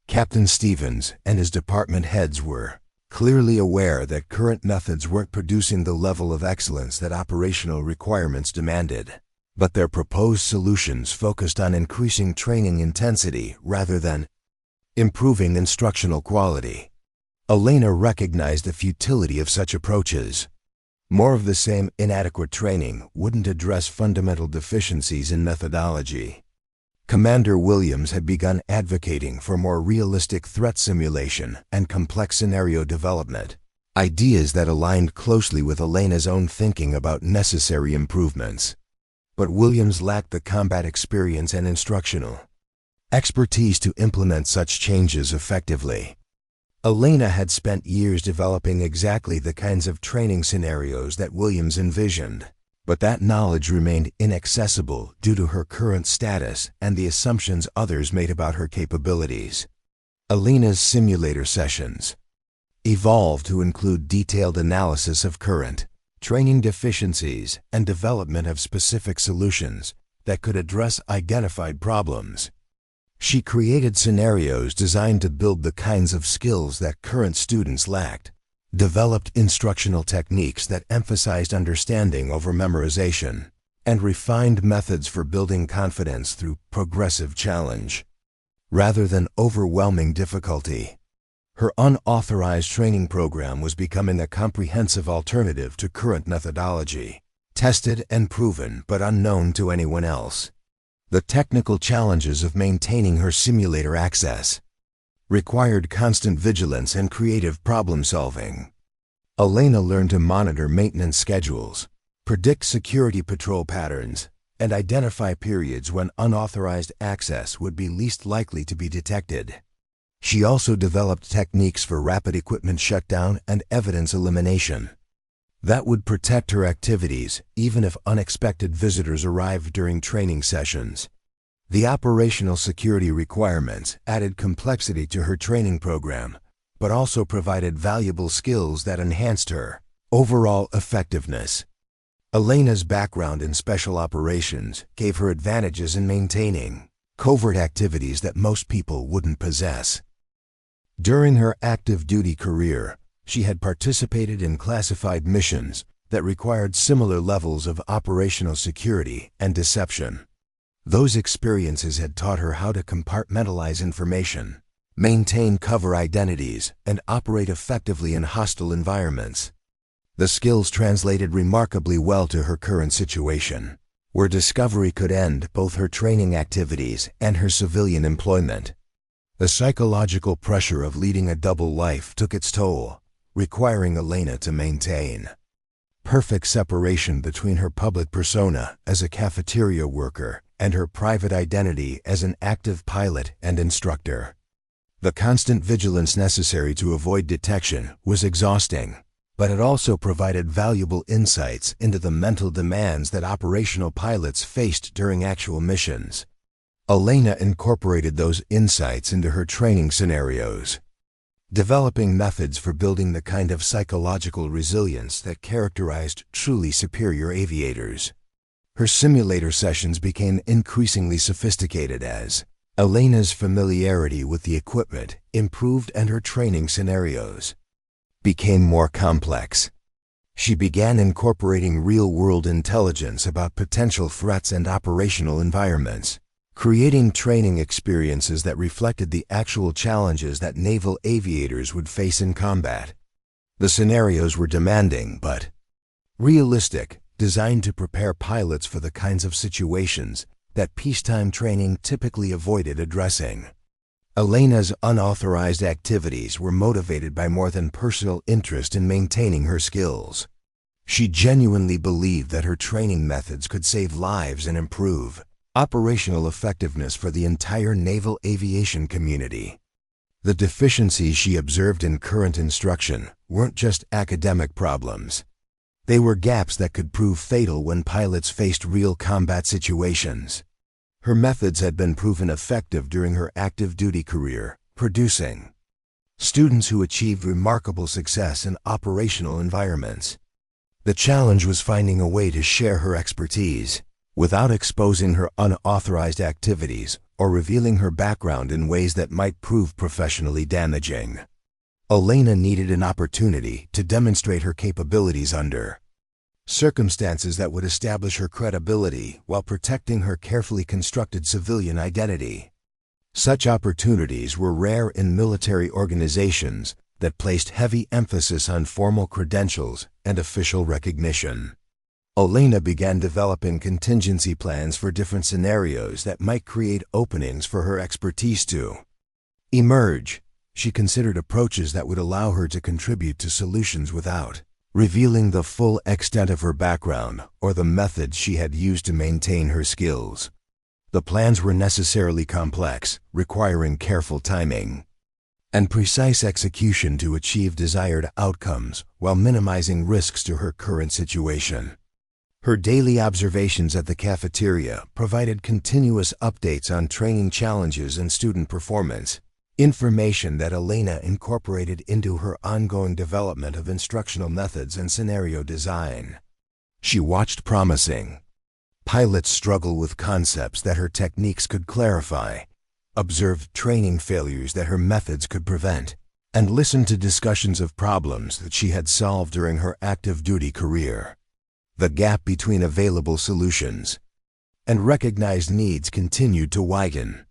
A: Captain Stevens and his department heads were clearly aware that current methods weren't producing the level of excellence that operational requirements demanded, but their proposed solutions focused on increasing training intensity rather than improving instructional quality. Elena recognized the futility of such approaches. More of the same inadequate training wouldn't address fundamental deficiencies in methodology. Commander Williams had begun advocating for more realistic threat simulation and complex scenario development, ideas that aligned closely with Elena's own thinking about necessary improvements. But Williams lacked the combat experience and instructional expertise to implement such changes effectively. Elena had spent years developing exactly the kinds of training scenarios that Williams envisioned, but that knowledge remained inaccessible due to her current status and the assumptions others made about her capabilities. Elena's simulator sessions evolved to include detailed analysis of current training deficiencies and development of specific solutions that could address identified problems. She created scenarios designed to build the kinds of skills that current students lacked, developed instructional techniques that emphasized understanding over memorization, and refined methods for building confidence through progressive challenge, rather than overwhelming difficulty. Her unauthorized training program was becoming a comprehensive alternative to current methodology, tested and proven but unknown to anyone else. The technical challenges of maintaining her simulator access required constant vigilance and creative problem-solving. Elena learned to monitor maintenance schedules, predict security patrol patterns, and identify periods when unauthorized access would be least likely to be detected. She also developed techniques for rapid equipment shutdown and evidence elimination that would protect her activities even if unexpected visitors arrived during training sessions. The operational security requirements added complexity to her training program, but also provided valuable skills that enhanced her overall effectiveness. Elena's background in special operations gave her advantages in maintaining covert activities that most people wouldn't possess. During her active duty career, she had participated in classified missions that required similar levels of operational security and deception. Those experiences had taught her how to compartmentalize information, maintain cover identities, and operate effectively in hostile environments. The skills translated remarkably well to her current situation, where discovery could end both her training activities and her civilian employment. The psychological pressure of leading a double life took its toll, requiring Elena to maintain perfect separation between her public persona as a cafeteria worker and her private identity as an active pilot and instructor. The constant vigilance necessary to avoid detection was exhausting, but it also provided valuable insights into the mental demands that operational pilots faced during actual missions. Elena incorporated those insights into her training scenarios, developing methods for building the kind of psychological resilience that characterized truly superior aviators. Her simulator sessions became increasingly sophisticated as Elena's familiarity with the equipment improved and her training scenarios became more complex. She began incorporating real-world intelligence about potential threats and operational environments, creating training experiences that reflected the actual challenges that naval aviators would face in combat. The scenarios were demanding but realistic, designed to prepare pilots for the kinds of situations that peacetime training typically avoided addressing. Elena's unauthorized activities were motivated by more than personal interest in maintaining her skills. She genuinely believed that her training methods could save lives and improve operational effectiveness for the entire naval aviation community. The deficiencies she observed in current instruction weren't just academic problems. They were gaps that could prove fatal when pilots faced real combat situations. Her methods had been proven effective during her active duty career, producing students who achieved remarkable success in operational environments. The challenge was finding a way to share her expertise without exposing her unauthorized activities or revealing her background in ways that might prove professionally damaging. Elena needed an opportunity to demonstrate her capabilities under circumstances that would establish her credibility while protecting her carefully constructed civilian identity. Such opportunities were rare in military organizations that placed heavy emphasis on formal credentials and official recognition. Elena began developing contingency plans for different scenarios that might create openings for her expertise to emerge. She considered approaches that would allow her to contribute to solutions without revealing the full extent of her background or the methods she had used to maintain her skills. The plans were necessarily complex, requiring careful timing and precise execution to achieve desired outcomes while minimizing risks to her current situation. Her daily observations at the cafeteria provided continuous updates on training challenges and student performance, information that Elena incorporated into her ongoing development of instructional methods and scenario design. She watched promising pilots struggle with concepts that her techniques could clarify, observed training failures that her methods could prevent, and listened to discussions of problems that she had solved during her active duty career. The gap between available solutions and recognized needs continued to widen.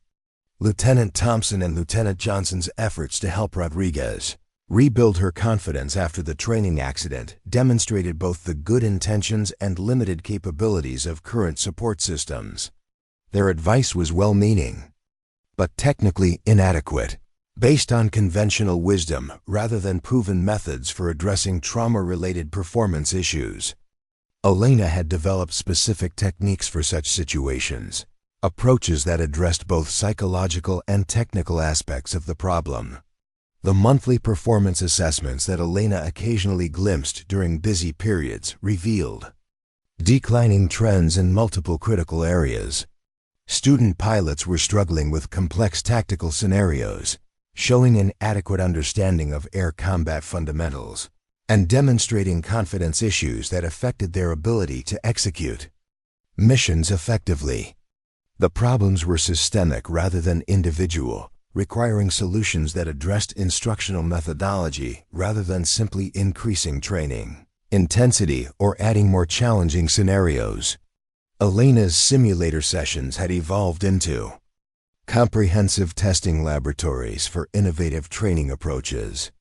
A: Lieutenant Thompson and Lieutenant Johnson's efforts to help Rodriguez rebuild her confidence after the training accident demonstrated both the good intentions and limited capabilities of current support systems. Their advice was well-meaning, but technically inadequate, based on conventional wisdom rather than proven methods for addressing trauma-related performance issues. Elena had developed specific techniques for such situations, approaches that addressed both psychological and technical aspects of the problem. The monthly performance assessments that Elena occasionally glimpsed during busy periods revealed declining trends in multiple critical areas. Student pilots were struggling with complex tactical scenarios, showing an adequate understanding of air combat fundamentals, and demonstrating confidence issues that affected their ability to execute missions effectively. The problems were systemic rather than individual, requiring solutions that addressed instructional methodology rather than simply increasing training intensity or adding more challenging scenarios. Elena's simulator sessions had evolved into comprehensive testing laboratories for innovative training approaches.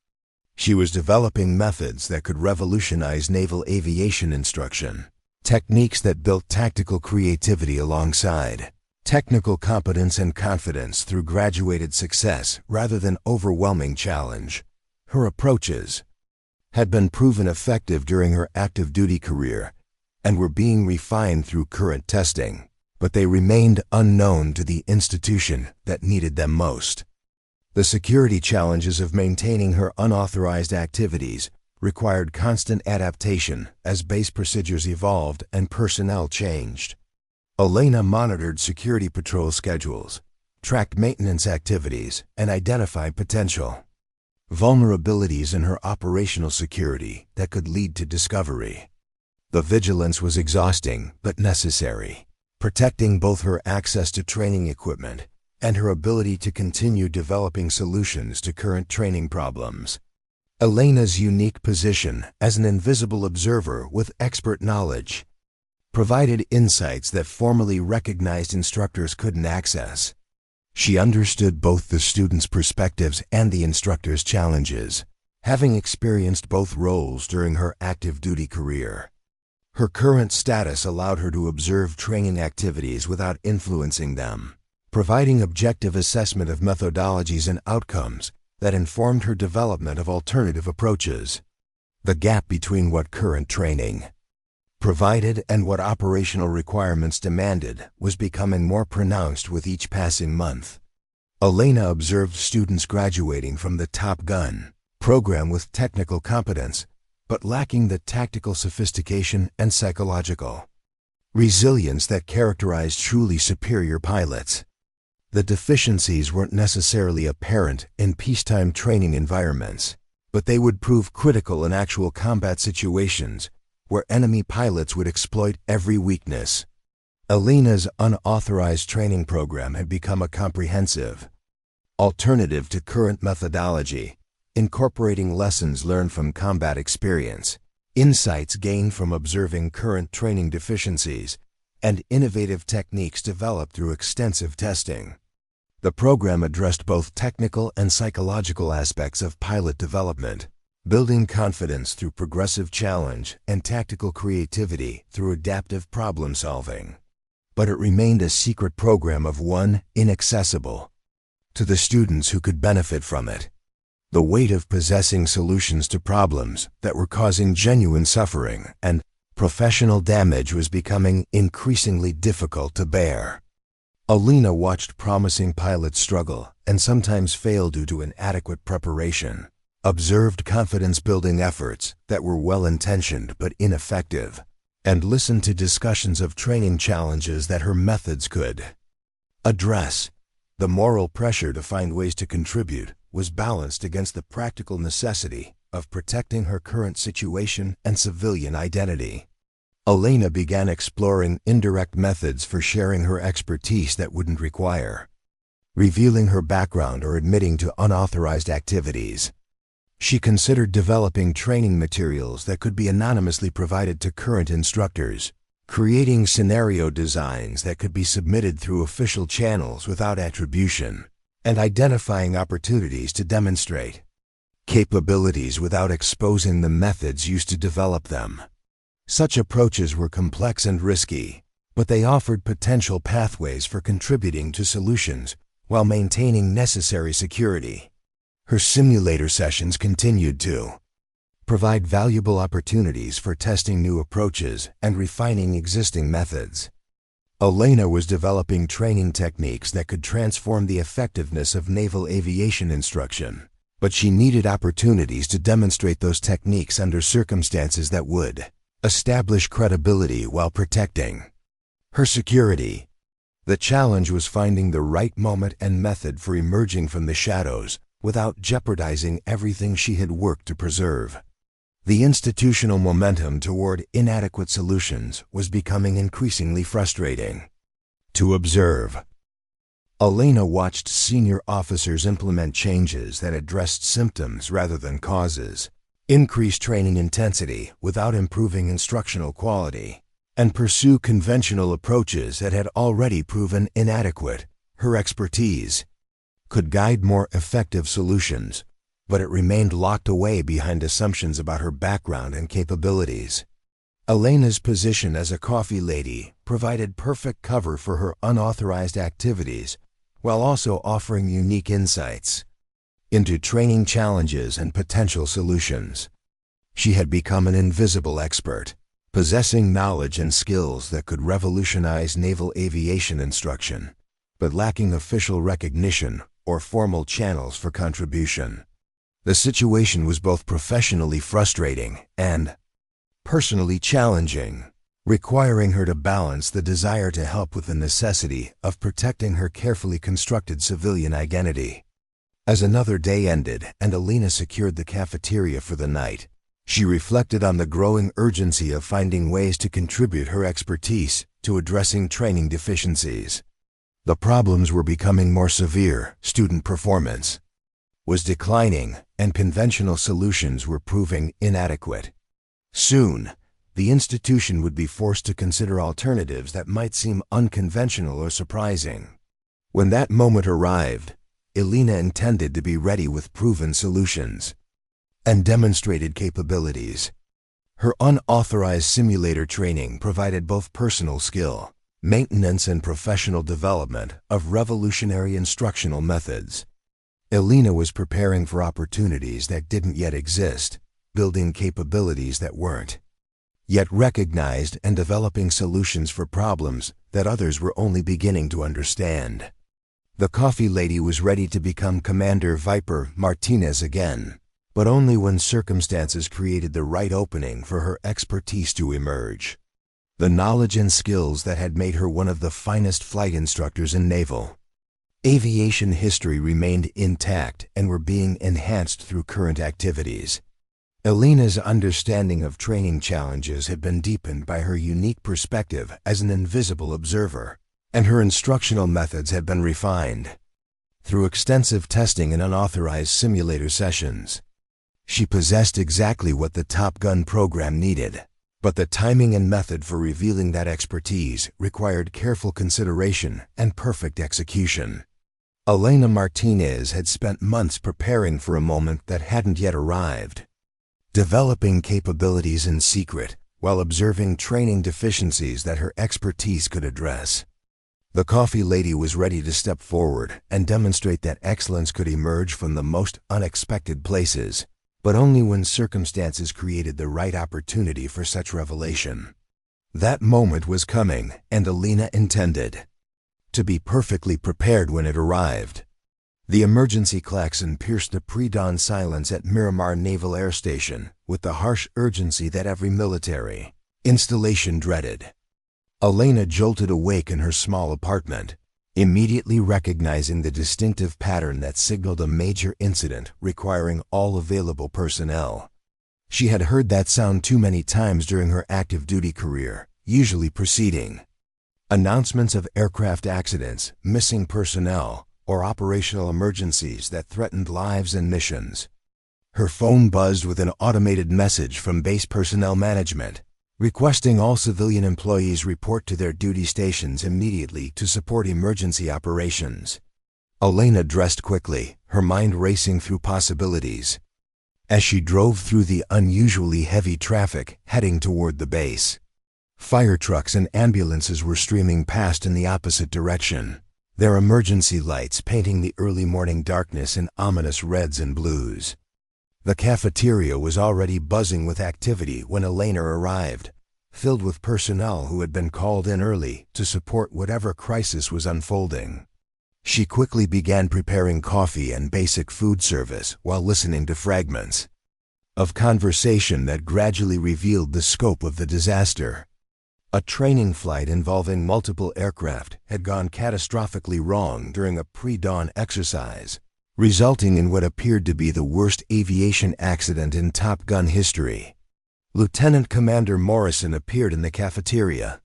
A: She was developing methods that could revolutionize naval aviation instruction, techniques that built tactical creativity alongside technical competence and confidence through graduated success rather than overwhelming challenge. Her approaches had been proven effective during her active duty career and were being refined through current testing, but they remained unknown to the institution that needed them most. The security challenges of maintaining her unauthorized activities required constant adaptation as base procedures evolved and personnel changed. Elena monitored security patrol schedules, tracked maintenance activities, and identified potential vulnerabilities in her operational security that could lead to discovery. The vigilance was exhausting but necessary, protecting both her access to training equipment and her ability to continue developing solutions to current training problems. Elena's unique position as an invisible observer with expert knowledge provided insights that formally recognized instructors couldn't access. She understood both the students' perspectives and the instructors' challenges, having experienced both roles during her active duty career. Her current status allowed her to observe training activities without influencing them, providing objective assessment of methodologies and outcomes that informed her development of alternative approaches. The gap between what current training provided and what operational requirements demanded was becoming more pronounced with each passing month. Elena observed students graduating from the Top Gun program with technical competence, but lacking the tactical sophistication and psychological resilience that characterized truly superior pilots. The deficiencies weren't necessarily apparent in peacetime training environments, but they would prove critical in actual combat situations where enemy pilots would exploit every weakness. Elena's unauthorized training program had become a comprehensive alternative to current methodology, incorporating lessons learned from combat experience, insights gained from observing current training deficiencies, and innovative techniques developed through extensive testing. The program addressed both technical and psychological aspects of pilot development, building confidence through progressive challenge and tactical creativity through adaptive problem-solving. But it remained a secret program of one inaccessible to the students who could benefit from it. The weight of possessing solutions to problems that were causing genuine suffering and professional damage was becoming increasingly difficult to bear. Elena watched promising pilots struggle and sometimes fail due to inadequate preparation, observed confidence-building efforts that were well-intentioned but ineffective, and listened to discussions of training challenges that her methods could address. The moral pressure to find ways to contribute was balanced against the practical necessity of protecting her current situation and civilian identity. Elena began exploring indirect methods for sharing her expertise that wouldn't require revealing her background or admitting to unauthorized activities. She considered developing training materials that could be anonymously provided to current instructors, creating scenario designs that could be submitted through official channels without attribution, and identifying opportunities to demonstrate capabilities without exposing the methods used to develop them. Such approaches were complex and risky, but they offered potential pathways for contributing to solutions while maintaining necessary security. Her simulator sessions continued to provide valuable opportunities for testing new approaches and refining existing methods. Elena was developing training techniques that could transform the effectiveness of naval aviation instruction, but she needed opportunities to demonstrate those techniques under circumstances that would establish credibility while protecting her security. The challenge was finding the right moment and method for emerging from the shadows without jeopardizing everything she had worked to preserve. The institutional momentum toward inadequate solutions was becoming increasingly frustrating to observe. Elena watched senior officers implement changes that addressed symptoms rather than causes, increase training intensity without improving instructional quality, and pursue conventional approaches that had already proven inadequate. Her expertise could guide more effective solutions, but it remained locked away behind assumptions about her background and capabilities. Elena's position as a coffee lady provided perfect cover for her unauthorized activities, while also offering unique insights into training challenges and potential solutions. She had become an invisible expert, possessing knowledge and skills that could revolutionize naval aviation instruction, but lacking official recognition or formal channels for contribution. The situation was both professionally frustrating and personally challenging, requiring her to balance the desire to help with the necessity of protecting her carefully constructed civilian identity. As another day ended and Elena secured the cafeteria for the night, She reflected on the growing urgency of finding ways to contribute her expertise to addressing training deficiencies. The problems were becoming more severe, student performance was declining, and conventional solutions were proving inadequate. Soon, the institution would be forced to consider alternatives that might seem unconventional or surprising. When that moment arrived, Elena intended to be ready with proven solutions and demonstrated capabilities. Her unauthorized simulator training provided both personal skill, maintenance, and professional development of revolutionary instructional methods. Elena was preparing for opportunities that didn't yet exist, building capabilities that weren't yet recognized, and developing solutions for problems that others were only beginning to understand. The coffee lady was ready to become Commander Viper Martinez again, but only when circumstances created the right opening for her expertise to emerge. The knowledge and skills that had made her one of the finest flight instructors in naval aviation history remained intact and were being enhanced through current activities. Elena's understanding of training challenges had been deepened by her unique perspective as an invisible observer, and her instructional methods had been refined through extensive testing and unauthorized simulator sessions. She possessed exactly what the Top Gun program needed, but the timing and method for revealing that expertise required careful consideration and perfect execution. Elena Martinez had spent months preparing for a moment that hadn't yet arrived, developing capabilities in secret while observing training deficiencies that her expertise could address. The coffee lady was ready to step forward and demonstrate that excellence could emerge from the most unexpected places, but only when circumstances created the right opportunity for such revelation. That moment was coming, and Elena intended to be perfectly prepared when it arrived. The emergency klaxon pierced the pre-dawn silence at Miramar Naval Air Station with the harsh urgency that every military installation dreaded. Elena jolted awake in her small apartment, immediately recognizing the distinctive pattern that signaled a major incident requiring all available personnel. She had heard that sound too many times during her active duty career, usually preceding announcements of aircraft accidents, missing personnel, or operational emergencies that threatened lives and missions. Her phone buzzed with an automated message from base personnel management, requesting all civilian employees report to their duty stations immediately to support emergency operations. Elena dressed quickly, her mind racing through possibilities, as she drove through the unusually heavy traffic heading toward the base. Fire trucks and ambulances were streaming past in the opposite direction, their emergency lights painting the early morning darkness in ominous reds and blues. The cafeteria was already buzzing with activity when Elena arrived, filled with personnel who had been called in early to support whatever crisis was unfolding. She quickly began preparing coffee and basic food service while listening to fragments of conversation that gradually revealed the scope of the disaster. A training flight involving multiple aircraft had gone catastrophically wrong during a pre-dawn exercise, resulting in what appeared to be the worst aviation accident in Top Gun history. Lieutenant Commander Morrison appeared in the cafeteria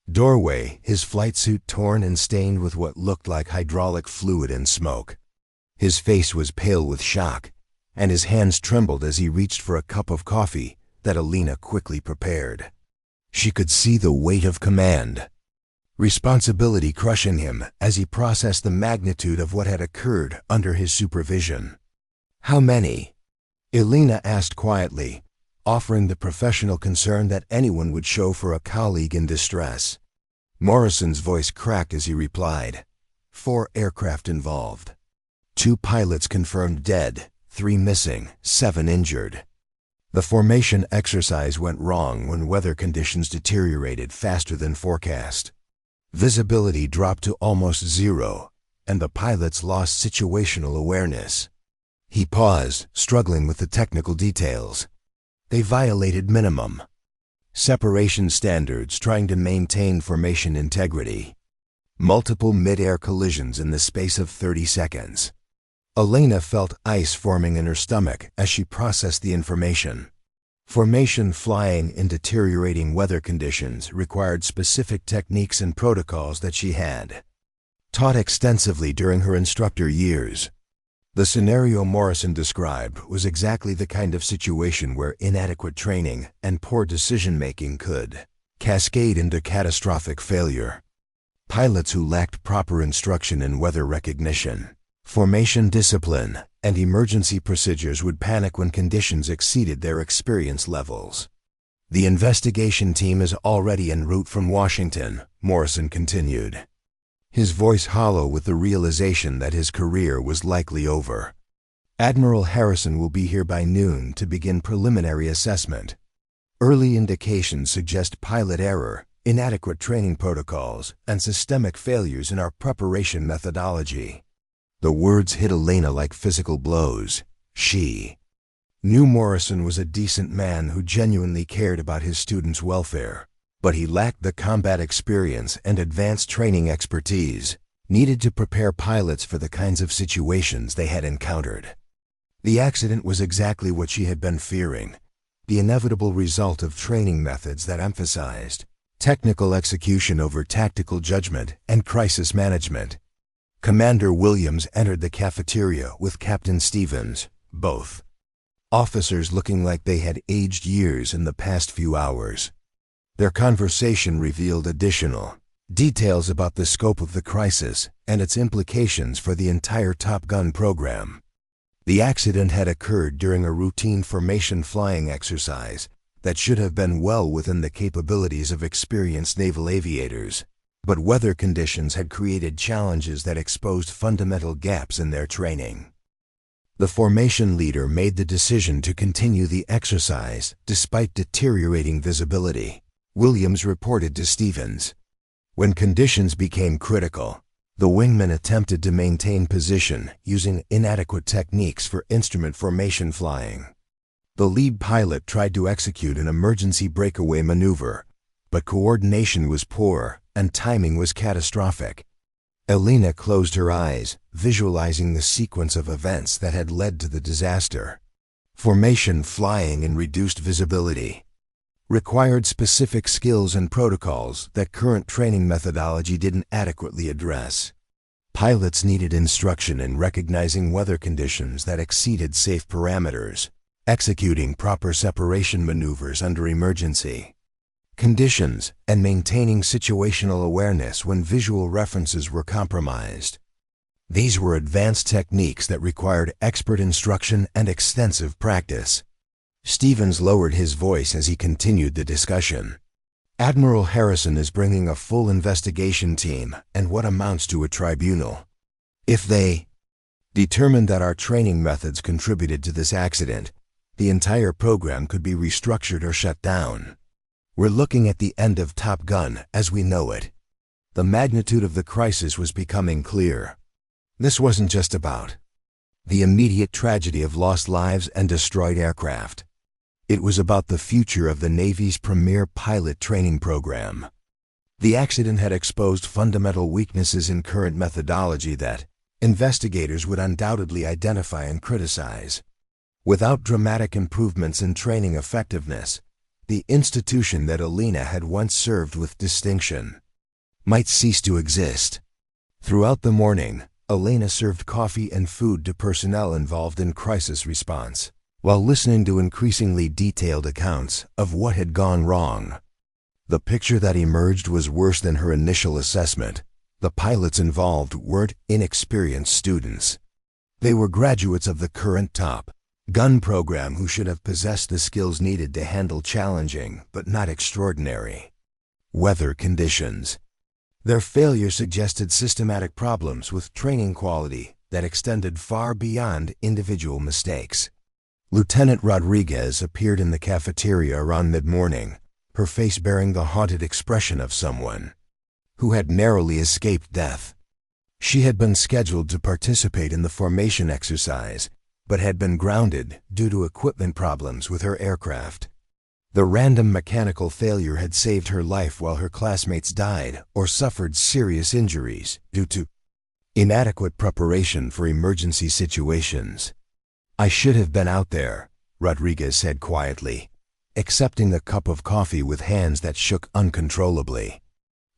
A: doorway, his flight suit torn and stained with what looked like hydraulic fluid and smoke. His face was pale with shock, and his hands trembled as he reached for a cup of coffee that Elena quickly prepared. She could see the weight of command, responsibility crushing him as he processed the magnitude of what had occurred under his supervision. "How many?" Elena asked quietly, offering the professional concern that anyone would show for a colleague in distress. Morrison's voice cracked as he replied, 4 aircraft involved. 2 pilots confirmed dead, 3 missing, 7 injured. The formation exercise went wrong when weather conditions deteriorated faster than forecast. Visibility dropped to almost zero, and the pilots lost situational awareness. He paused, struggling with the technical details. They violated minimum separation standards, trying to maintain formation integrity. Multiple mid-air collisions in the space of 30 seconds. Elena felt ice forming in her stomach as she processed the information. Formation flying in deteriorating weather conditions required specific techniques and protocols that she had taught extensively during her instructor years. The scenario Morrison described was exactly the kind of situation where inadequate training and poor decision-making could cascade into catastrophic failure. Pilots who lacked proper instruction in weather recognition, formation discipline, and emergency procedures would panic when conditions exceeded their experience levels. The investigation team is already en route from Washington, Morrison continued, his voice hollow with the realization that his career was likely over. Admiral Harrison will be here by noon to begin preliminary assessment. Early indications suggest pilot error, inadequate training protocols, and systemic failures in our preparation methodology. The words hit Elena like physical blows. She knew Morrison was a decent man who genuinely cared about his students' welfare, but he lacked the combat experience and advanced training expertise needed to prepare pilots for the kinds of situations they had encountered. The accident was exactly what she had been fearing, the inevitable result of training methods that emphasized technical execution over tactical judgment and crisis management. Commander Williams entered the cafeteria with Captain Stevens, both officers looking like they had aged years in the past few hours. Their conversation revealed additional details about the scope of the crisis and its implications for the entire Top Gun program. The accident had occurred during a routine formation flying exercise that should have been well within the capabilities of experienced naval aviators, but weather conditions had created challenges that exposed fundamental gaps in their training. The formation leader made the decision to continue the exercise despite deteriorating visibility, Williams reported to Stevens. When conditions became critical, the wingman attempted to maintain position using inadequate techniques for instrument formation flying. The lead pilot tried to execute an emergency breakaway maneuver, but coordination was poor and timing was catastrophic. Elena closed her eyes, visualizing the sequence of events that had led to the disaster. Formation flying in reduced visibility required specific skills and protocols that current training methodology didn't adequately address. Pilots needed instruction in recognizing weather conditions that exceeded safe parameters, executing proper separation maneuvers under emergency conditions, and maintaining situational awareness when visual references were compromised. These were advanced techniques that required expert instruction and extensive practice. Stevens lowered his voice as he continued the discussion. Admiral Harrison is bringing a full investigation team and what amounts to a tribunal. If they determine that our training methods contributed to this accident, the entire program could be restructured or shut down. We're looking at the end of Top Gun as we know it. The magnitude of the crisis was becoming clear. This wasn't just about the immediate tragedy of lost lives and destroyed aircraft. It was about the future of the Navy's premier pilot training program. The accident had exposed fundamental weaknesses in current methodology that investigators would undoubtedly identify and criticize. Without dramatic improvements in training effectiveness, the institution that Elena had once served with distinction might cease to exist. Throughout the morning, Elena served coffee and food to personnel involved in crisis response, while listening to increasingly detailed accounts of what had gone wrong. The picture that emerged was worse than her initial assessment. The pilots involved weren't inexperienced students. They were graduates of the current Top Gun program who should have possessed the skills needed to handle challenging, but not extraordinary, weather conditions. Their failure suggested systematic problems with training quality that extended far beyond individual mistakes. Lieutenant Rodriguez appeared in the cafeteria around mid-morning, her face bearing the haunted expression of someone who had narrowly escaped death. She had been scheduled to participate in the formation exercise, but had been grounded due to equipment problems with her aircraft. The random mechanical failure had saved her life while her classmates died or suffered serious injuries due to inadequate preparation for emergency situations. "I should have been out there," Rodriguez said quietly. accepting the cup of coffee with hands that shook uncontrollably.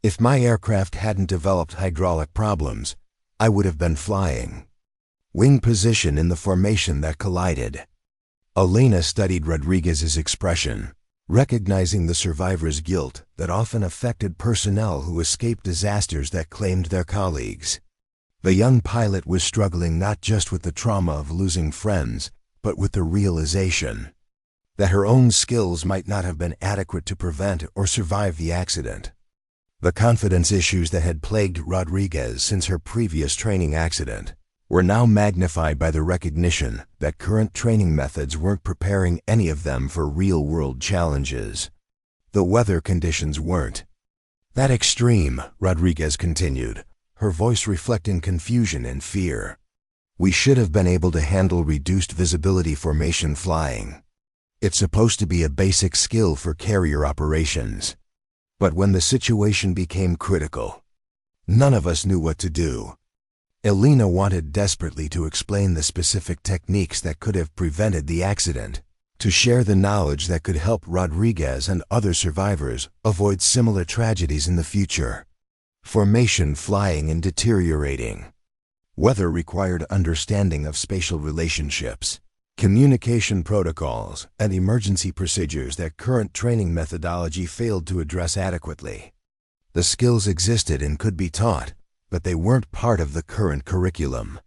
A: If my aircraft hadn't developed hydraulic problems, I would have been flying. Wing position in the formation that collided. Elena studied Rodriguez's expression, recognizing the survivor's guilt that often affected personnel who escaped disasters that claimed their colleagues. The young pilot was struggling not just with the trauma of losing friends, but with the realization that her own skills might not have been adequate to prevent or survive the accident. The confidence issues that had plagued Rodriguez since her previous training accident were now magnified by the recognition that current training methods weren't preparing any of them for real-world challenges. The weather conditions weren't that extreme, Rodriguez continued, her voice reflecting confusion and fear. We should have been able to handle reduced visibility formation flying. It's supposed to be a basic skill for carrier operations. But when the situation became critical, none of us knew what to do. Elena wanted desperately to explain the specific techniques that could have prevented the accident, to share the knowledge that could help Rodriguez and other survivors avoid similar tragedies in the future. Formation flying and deteriorating. Weather required understanding of spatial relationships, communication protocols, and emergency procedures that current training methodology failed to address adequately. The skills existed and could be taught, but they weren't part of the current curriculum.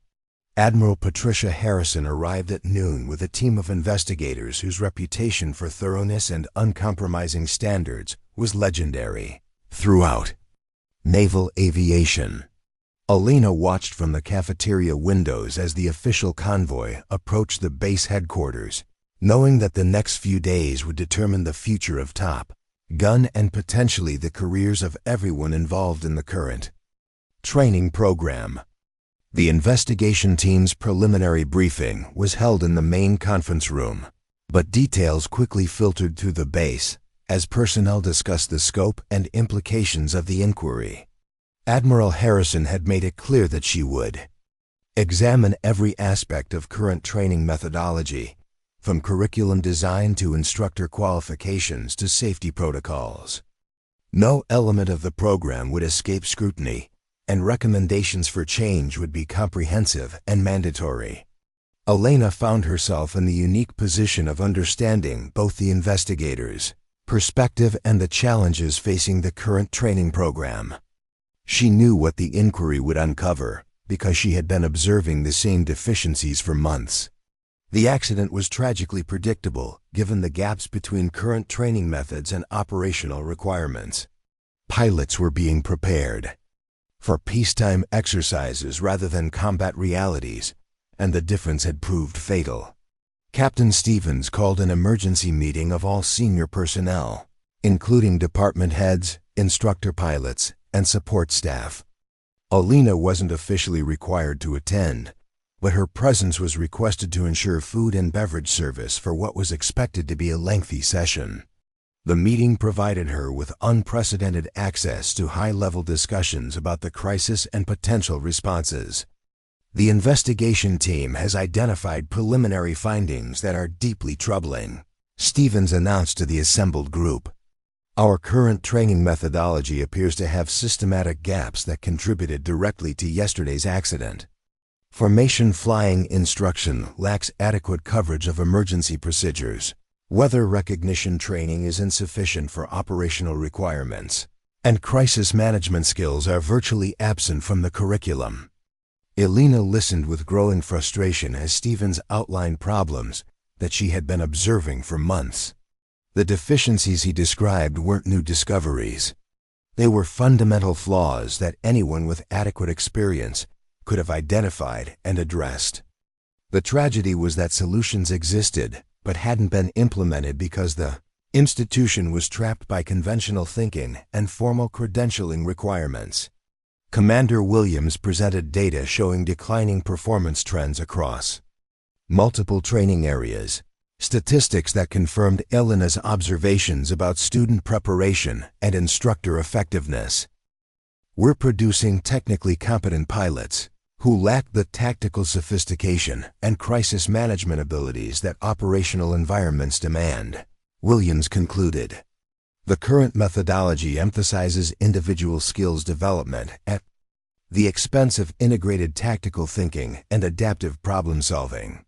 A: Admiral Patricia Harrison arrived at noon with a team of investigators whose reputation for thoroughness and uncompromising standards was legendary throughout naval aviation. Elena watched from the cafeteria windows as the official convoy approached the base headquarters, knowing that the next few days would determine the future of Top Gun and potentially the careers of everyone involved in the current training program. The investigation team's preliminary briefing was held in the main conference room, but details quickly filtered through the base as personnel discussed the scope and implications of the inquiry. Admiral Harrison had made it clear that she would examine every aspect of current training methodology, from curriculum design to instructor qualifications to safety protocols. No element of the program would escape scrutiny, and recommendations for change would be comprehensive and mandatory. Elena found herself in the unique position of understanding both the investigators' perspective and the challenges facing the current training program. She knew what the inquiry would uncover because she had been observing the same deficiencies for months. The accident was tragically predictable given the gaps between current training methods and operational requirements. Pilots were being prepared for peacetime exercises rather than combat realities, and the difference had proved fatal. Captain Stevens called an emergency meeting of all senior personnel, including department heads, instructor pilots, and support staff. Elena wasn't officially required to attend, but her presence was requested to ensure food and beverage service for what was expected to be a lengthy session. The meeting provided her with unprecedented access to high-level discussions about the crisis and potential responses. The investigation team has identified preliminary findings that are deeply troubling, Stevens announced to the assembled group. Our current training methodology appears to have systematic gaps that contributed directly to yesterday's accident. Formation flying instruction lacks adequate coverage of emergency procedures. Weather recognition training is insufficient for operational requirements, and crisis management skills are virtually absent from the curriculum. Elena listened with growing frustration as Stevens outlined problems that she had been observing for months. The deficiencies he described weren't new discoveries. They were fundamental flaws that anyone with adequate experience could have identified and addressed. The tragedy was that solutions existed but hadn't been implemented because the institution was trapped by conventional thinking and formal credentialing requirements. Commander Williams presented data showing declining performance trends across multiple training areas, statistics that confirmed Elena's observations about student preparation and instructor effectiveness. We're producing technically competent pilots who lack the tactical sophistication and crisis management abilities that operational environments demand, Williams concluded. The current methodology emphasizes individual skills development at the expense of integrated tactical thinking and adaptive problem-solving.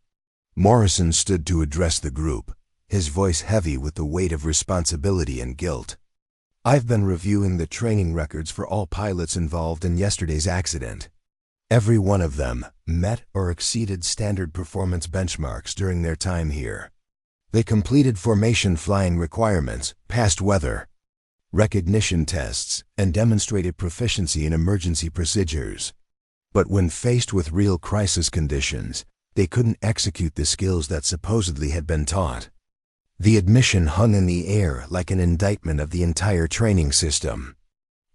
A: Morrison stood to address the group, his voice heavy with the weight of responsibility and guilt. I've been reviewing the training records for all pilots involved in yesterday's accident. Every one of them met or exceeded standard performance benchmarks during their time here. They completed formation flying requirements, passed weather recognition tests, and demonstrated proficiency in emergency procedures. But when faced with real crisis conditions, they couldn't execute the skills that supposedly had been taught. The admission hung in the air like an indictment of the entire training system.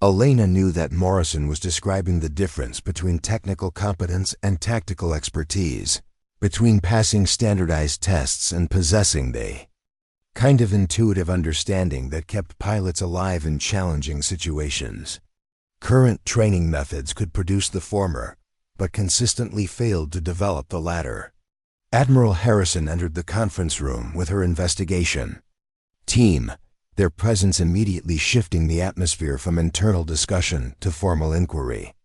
A: Elena knew that Morrison was describing the difference between technical competence and tactical expertise, between passing standardized tests and possessing the kind of intuitive understanding that kept pilots alive in challenging situations. Current training methods could produce the former, but consistently failed to develop the latter. Admiral Harrison entered the conference room with her investigation team, their presence immediately shifting the atmosphere from internal discussion to formal inquiry.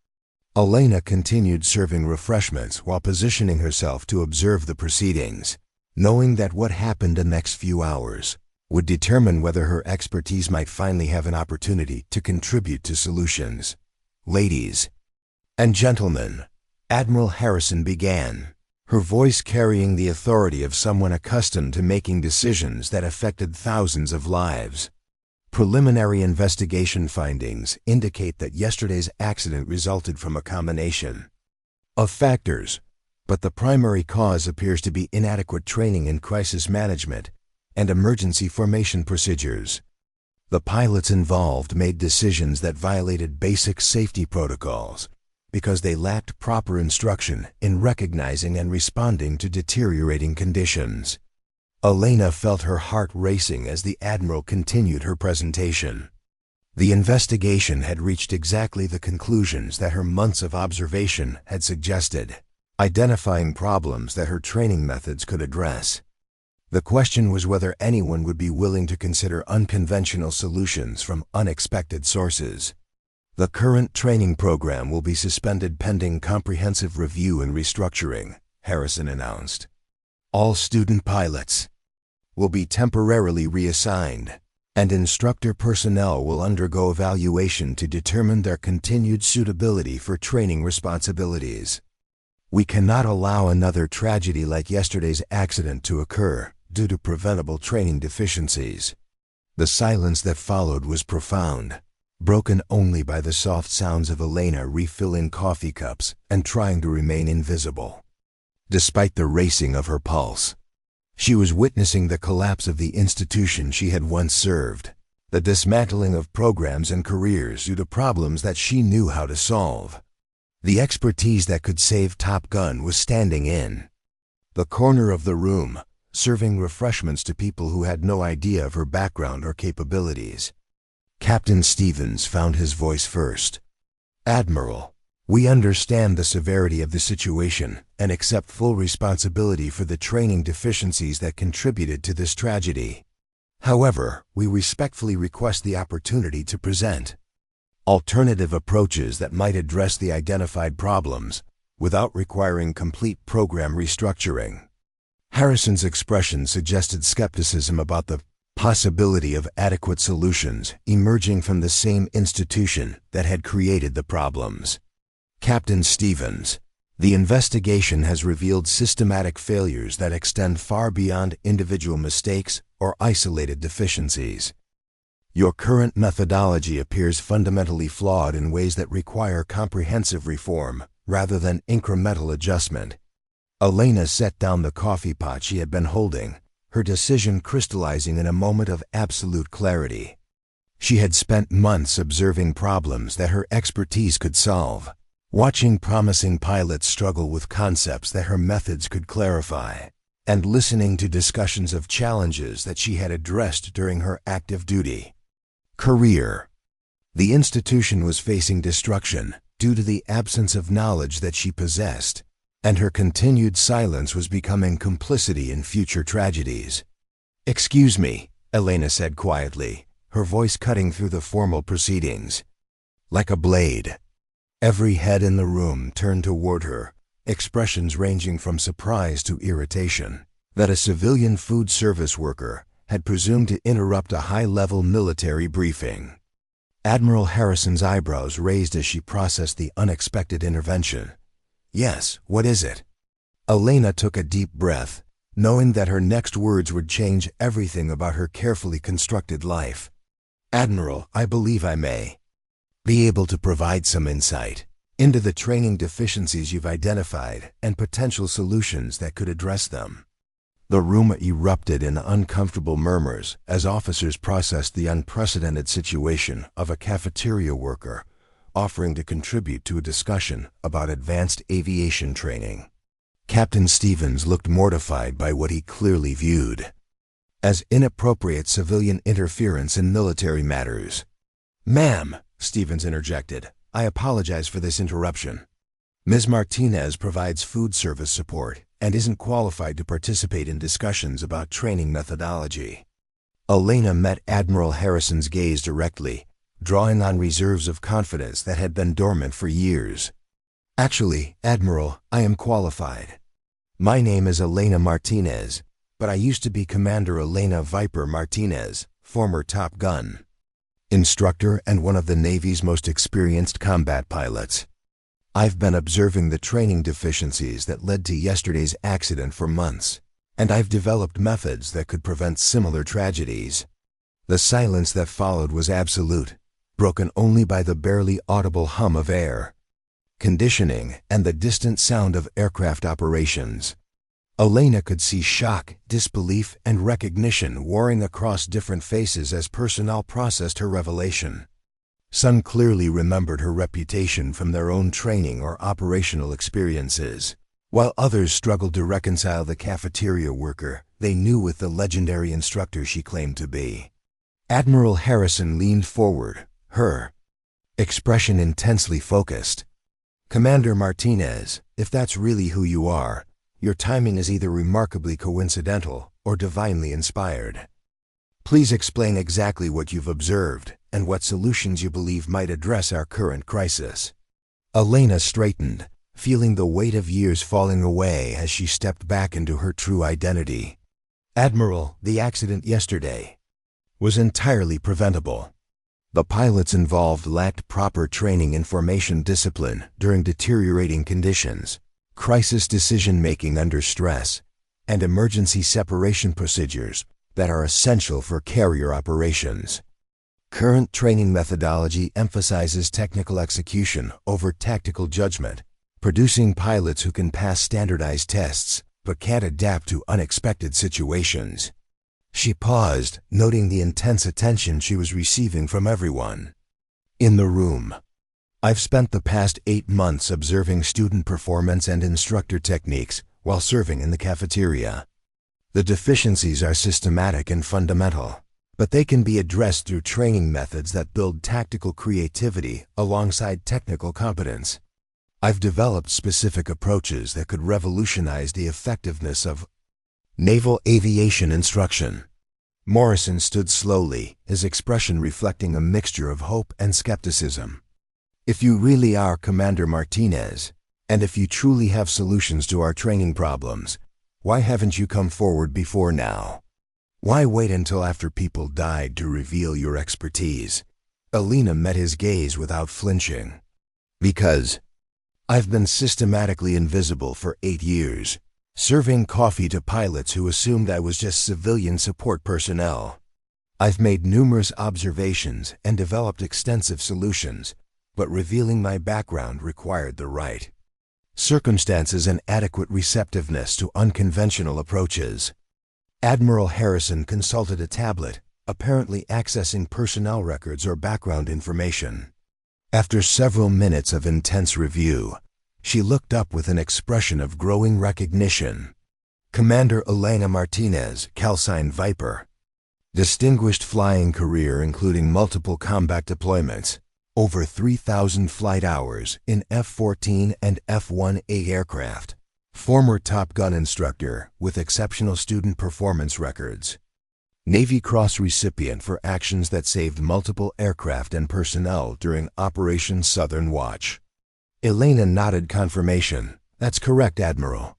A: Elena continued serving refreshments while positioning herself to observe the proceedings, knowing that what happened the next few hours would determine whether her expertise might finally have an opportunity to contribute to solutions. Ladies and gentlemen, Admiral Harrison began, her voice carrying the authority of someone accustomed to making decisions that affected thousands of lives. Preliminary investigation findings indicate that yesterday's accident resulted from a combination of factors, but the primary cause appears to be inadequate training in crisis management and emergency formation procedures. The pilots involved made decisions that violated basic safety protocols because they lacked proper instruction in recognizing and responding to deteriorating conditions. Elena felt her heart racing as the Admiral continued her presentation. The investigation had reached exactly the conclusions that her months of observation had suggested, identifying problems that her training methods could address. The question was whether anyone would be willing to consider unconventional solutions from unexpected sources. The current training program will be suspended pending comprehensive review and restructuring, Harrison announced. All student pilots will be temporarily reassigned, and instructor personnel will undergo evaluation to determine their continued suitability for training responsibilities. We cannot allow another tragedy like yesterday's accident to occur due to preventable training deficiencies. The silence that followed was profound, broken only by the soft sounds of Elena refilling coffee cups and trying to remain invisible. Despite the racing of her pulse, she was witnessing the collapse of the institution she had once served, the dismantling of programs and careers due to problems that she knew how to solve. The expertise that could save Top Gun was standing in the corner of the room, serving refreshments to people who had no idea of her background or capabilities. Captain Stevens found his voice first. Admiral, we understand the severity of the situation and accept full responsibility for the training deficiencies that contributed to this tragedy. However, we respectfully request the opportunity to present alternative approaches that might address the identified problems without requiring complete program restructuring. Harrison's expression suggested skepticism about the possibility of adequate solutions emerging from the same institution that had created the problems. Captain Stevens, the investigation has revealed systematic failures that extend far beyond individual mistakes or isolated deficiencies. Your current methodology appears fundamentally flawed in ways that require comprehensive reform rather than incremental adjustment. Elena set down the coffee pot she had been holding, her decision crystallizing in a moment of absolute clarity. She had spent months observing problems that her expertise could solve, watching promising pilots struggle with concepts that her methods could clarify, and listening to discussions of challenges that she had addressed during her active duty. Career. The institution was facing destruction due to the absence of knowledge that she possessed, and her continued silence was becoming complicity in future tragedies. Excuse me, Elena said quietly, her voice cutting through the formal proceedings. Like a blade. Every head in the room turned toward her, expressions ranging from surprise to irritation, that a civilian food service worker had presumed to interrupt a high-level military briefing. Admiral Harrison's eyebrows raised as she processed the unexpected intervention. Yes, what is it? Elena took a deep breath, knowing that her next words would change everything about her carefully constructed life. Admiral, I believe I may be able to provide some insight into the training deficiencies you've identified and potential solutions that could address them. The room erupted in uncomfortable murmurs as officers processed the unprecedented situation of a cafeteria worker offering to contribute to a discussion about advanced aviation training. Captain Stevens looked mortified by what he clearly viewed as inappropriate civilian interference in military matters. "Ma'am," Stevens interjected, "I apologize for this interruption. Ms. Martinez provides food service support and isn't qualified to participate in discussions about training methodology." Elena met Admiral Harrison's gaze directly, drawing on reserves of confidence that had been dormant for years. "Actually, Admiral, I am qualified. My name is Elena Martinez, but I used to be Commander Elena Viper Martinez, former Top Gun instructor and one of the Navy's most experienced combat pilots. I've been observing the training deficiencies that led to yesterday's accident for months, and I've developed methods that could prevent similar tragedies." The silence that followed was absolute, broken only by the barely audible hum of air conditioning and the distant sound of aircraft operations. Elena could see shock, disbelief, and recognition warring across different faces as personnel processed her revelation. Some clearly remembered her reputation from their own training or operational experiences, while others struggled to reconcile the cafeteria worker they knew with the legendary instructor she claimed to be. Admiral Harrison leaned forward, her expression intensely focused. "Commander Martinez, if that's really who you are, your timing is either remarkably coincidental or divinely inspired. Please explain exactly what you've observed and what solutions you believe might address our current crisis." Elena straightened, feeling the weight of years falling away as she stepped back into her true identity. "Admiral, the accident yesterday was entirely preventable. The pilots involved lacked proper training in formation discipline during deteriorating conditions, crisis decision-making under stress, and emergency separation procedures that are essential for carrier operations. Current training methodology emphasizes technical execution over tactical judgment, producing pilots who can pass standardized tests but can't adapt to unexpected situations." She paused, noting the intense attention she was receiving from everyone in the room. "I've spent the past 8 months observing student performance and instructor techniques while serving in the cafeteria. The deficiencies are systematic and fundamental, but they can be addressed through training methods that build tactical creativity alongside technical competence. I've developed specific approaches that could revolutionize the effectiveness of naval aviation instruction." Morrison stood slowly, his expression reflecting a mixture of hope and skepticism. "If you really are Commander Martinez, and if you truly have solutions to our training problems, why haven't you come forward before now? Why wait until after people died to reveal your expertise?" Elena met his gaze without flinching. "Because I've been systematically invisible for 8 years, serving coffee to pilots who assumed I was just civilian support personnel. I've made numerous observations and developed extensive solutions, but revealing my background required the right circumstances and adequate receptiveness to unconventional approaches." Admiral Harrison consulted a tablet, apparently accessing personnel records or background information. After several minutes of intense review, she looked up with an expression of growing recognition. "Commander Elena Martinez, Calcine Viper. Distinguished flying career including multiple combat deployments, over 3,000 flight hours in F-14 and F-1A aircraft. Former Top Gun instructor with exceptional student performance records. Navy Cross recipient for actions that saved multiple aircraft and personnel during Operation Southern Watch. Elena nodded confirmation. That's correct, Admiral.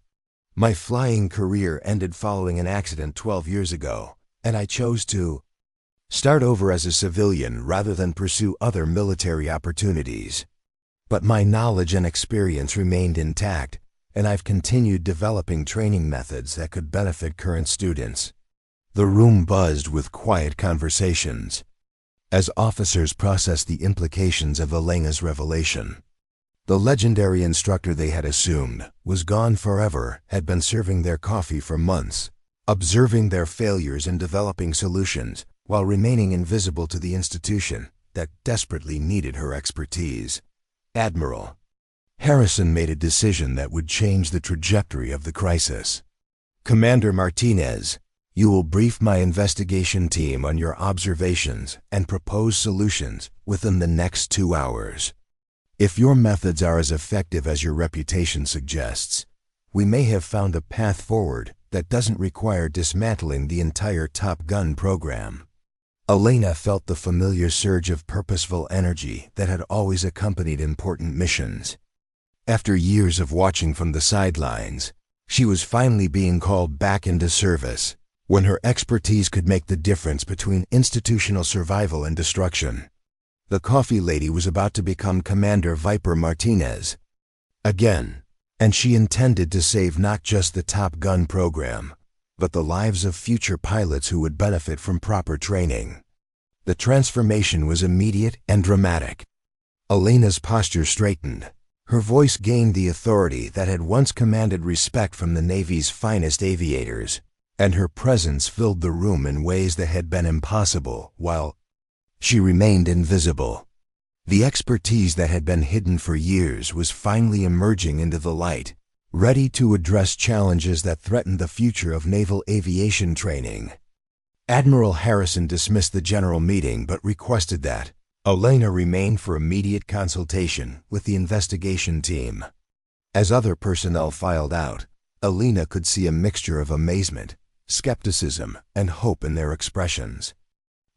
A: My flying career ended following an accident 12 years ago, and I chose to start over as a civilian rather than pursue other military opportunities. But my knowledge and experience remained intact, and I've continued developing training methods that could benefit current students. The room buzzed with quiet conversations as officers processed the implications of Elena's revelation. The legendary instructor they had assumed was gone forever had been serving their coffee for months, observing their failures and developing solutions while remaining invisible to the institution that desperately needed her expertise. Admiral Harrison made a decision that would change the trajectory of the crisis. Commander Martinez, you will brief my investigation team on your observations and propose solutions within the next 2 hours. If your methods are as effective as your reputation suggests, we may have found a path forward that doesn't require dismantling the entire Top Gun program. Elena felt the familiar surge of purposeful energy that had always accompanied important missions. After years of watching from the sidelines, she was finally being called back into service, when her expertise could make the difference between institutional survival and destruction. The coffee lady was about to become Commander Viper Martinez again, and she intended to save not just the Top Gun program, but the lives of future pilots who would benefit from proper training. The transformation was immediate and dramatic. Elena's posture straightened. Her voice gained the authority that had once commanded respect from the Navy's finest aviators, and her presence filled the room in ways that had been impossible while she remained invisible. The expertise that had been hidden for years was finally emerging into the light, ready to address challenges that threatened the future of naval aviation training. Admiral Harrison dismissed the general meeting but requested that Elena remain for immediate consultation with the investigation team. As other personnel filed out, Elena could see a mixture of amazement, skepticism, and hope in their expressions.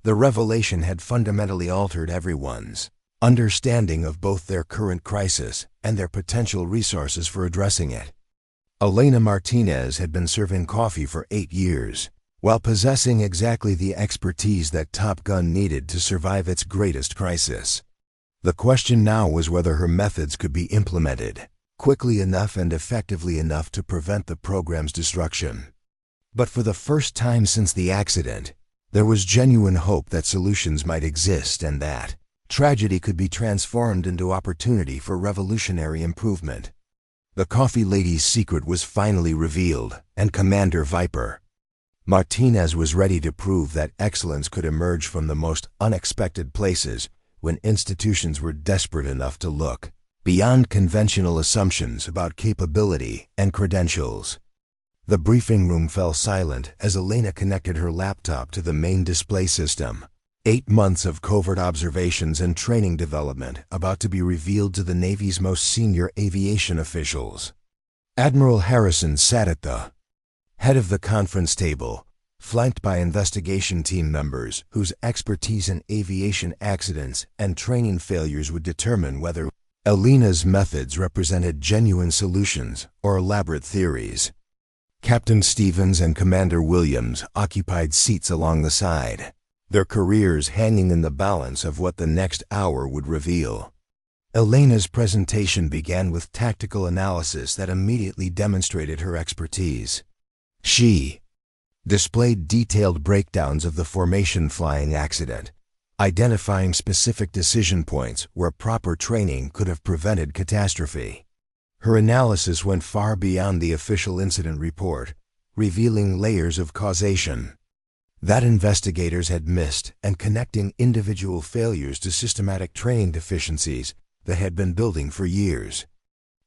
A: The revelation had fundamentally altered everyone's understanding of both their current crisis and their potential resources for addressing it. Elena Martinez had been serving coffee for 8 years, while possessing exactly the expertise that Top Gun needed to survive its greatest crisis. The question now was whether her methods could be implemented quickly enough and effectively enough to prevent the program's destruction. But for the first time since the accident, there was genuine hope that solutions might exist and that tragedy could be transformed into opportunity for revolutionary improvement. The coffee lady's secret was finally revealed, and Commander Viper Martinez was ready to prove that excellence could emerge from the most unexpected places when institutions were desperate enough to look beyond conventional assumptions about capability and credentials. The briefing room fell silent as Elena connected her laptop to the main display system. 8 months of covert observations and training development about to be revealed to the Navy's most senior aviation officials. Admiral Harrison sat at the head of the conference table, flanked by investigation team members whose expertise in aviation accidents and training failures would determine whether Elena's methods represented genuine solutions or elaborate theories. Captain Stevens and Commander Williams occupied seats along the side, their careers hanging in the balance of what the next hour would reveal. Elena's presentation began with tactical analysis that immediately demonstrated her expertise. She displayed detailed breakdowns of the formation flying accident, identifying specific decision points where proper training could have prevented catastrophe. Her analysis went far beyond the official incident report, revealing layers of causation that investigators had missed and connecting individual failures to systematic training deficiencies that had been building for years.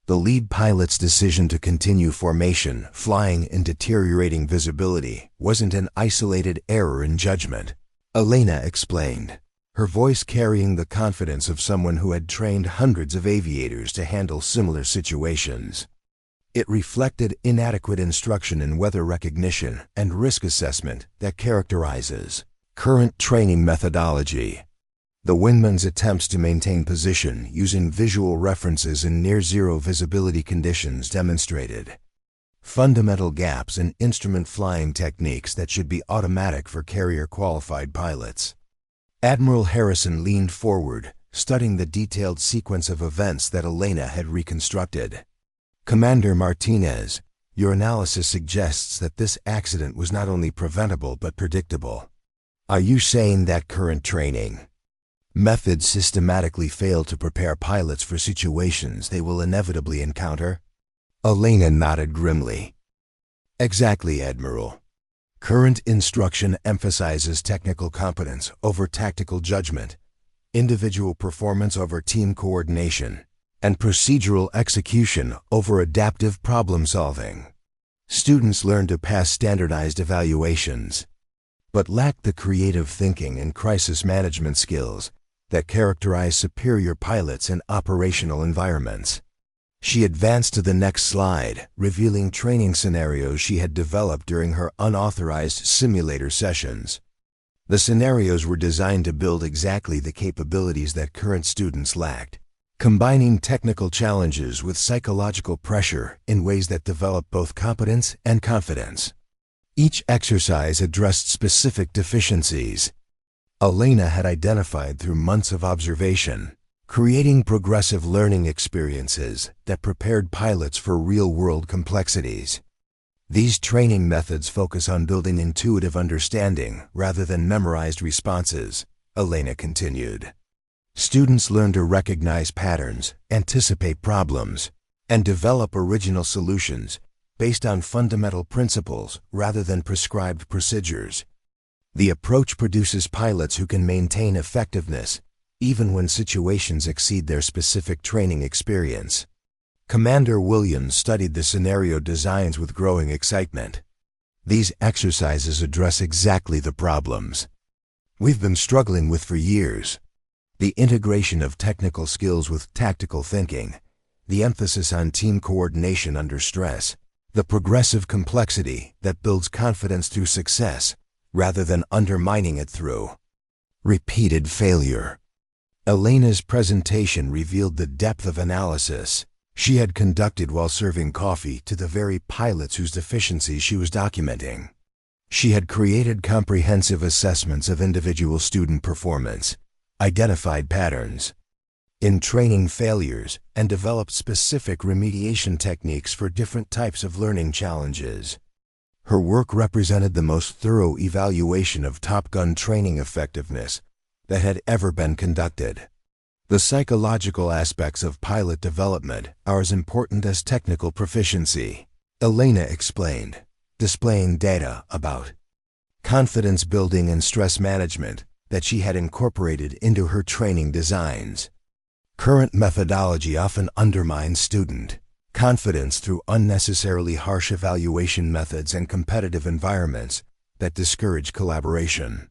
A: The lead pilot's decision to continue formation flying in deteriorating visibility wasn't an isolated error in judgment, Elena explained, her voice carrying the confidence of someone who had trained hundreds of aviators to handle similar situations. It reflected inadequate instruction in weather recognition and risk assessment that characterizes current training methodology. The wingman's attempts to maintain position using visual references in near-zero visibility conditions demonstrated fundamental gaps in instrument flying techniques that should be automatic for carrier-qualified pilots. Admiral Harrison leaned forward, studying the detailed sequence of events that Elena had reconstructed. "Commander Martinez, your analysis suggests that this accident was not only preventable but predictable. Are you saying that current training methods systematically fail to prepare pilots for situations they will inevitably encounter?" Elena nodded grimly. "Exactly, Admiral. Current instruction emphasizes technical competence over tactical judgment, individual performance over team coordination, and procedural execution over adaptive problem-solving. Students learn to pass standardized evaluations, but lack the creative thinking and crisis management skills that characterize superior pilots in operational environments." She advanced to the next slide, revealing training scenarios she had developed during her unauthorized simulator sessions. The scenarios were designed to build exactly the capabilities that current students lacked, combining technical challenges with psychological pressure in ways that develop both competence and confidence. Each exercise addressed specific deficiencies Elena had identified through months of observation, creating progressive learning experiences that prepared pilots for real-world complexities. These training methods focus on building intuitive understanding rather than memorized responses, Elena continued. Students learn to recognize patterns, anticipate problems, and develop original solutions based on fundamental principles rather than prescribed procedures. The approach produces pilots who can maintain effectiveness even when situations exceed their specific training experience. Commander Williams studied the scenario designs with growing excitement. These exercises address exactly the problems we've been struggling with for years. The integration of technical skills with tactical thinking, the emphasis on team coordination under stress, the progressive complexity that builds confidence through success rather than undermining it through repeated failure. Elena's presentation revealed the depth of analysis she had conducted while serving coffee to the very pilots whose deficiencies she was documenting. She had created comprehensive assessments of individual student performance, identified patterns in training failures, and developed specific remediation techniques for different types of learning challenges. Her work represented the most thorough evaluation of Top Gun training effectiveness that had ever been conducted. The psychological aspects of pilot development are as important as technical proficiency, Elena explained, displaying data about confidence building and stress management that she had incorporated into her training designs. Current methodology often undermines student confidence through unnecessarily harsh evaluation methods and competitive environments that discourage collaboration.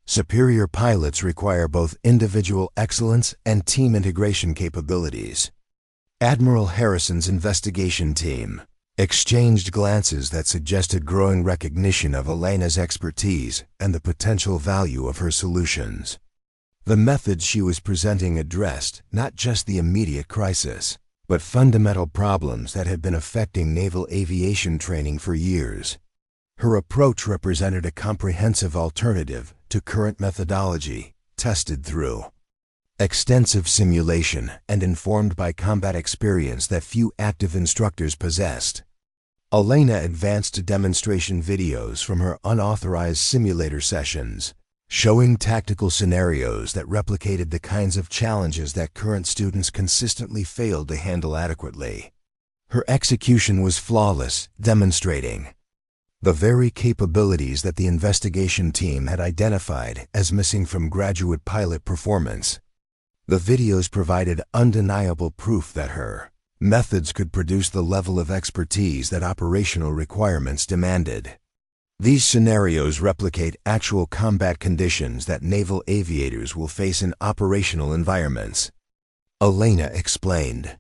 A: Superior pilots require both individual excellence and team integration capabilities. Admiral Harrison's investigation team exchanged glances that suggested growing recognition of Elena's expertise and the potential value of her solutions. The methods she was presenting addressed not just the immediate crisis, but fundamental problems that had been affecting naval aviation training for years. Her approach represented a comprehensive alternative to current methodology, tested through extensive simulation and informed by combat experience that few active instructors possessed. Elena advanced to demonstration videos from her unauthorized simulator sessions, showing tactical scenarios that replicated the kinds of challenges that current students consistently failed to handle adequately. Her execution was flawless, demonstrating the very capabilities that the investigation team had identified as missing from graduate pilot performance. The videos provided undeniable proof that her methods could produce the level of expertise that operational requirements demanded. These scenarios replicate actual combat conditions that naval aviators will face in operational environments, Elena explained.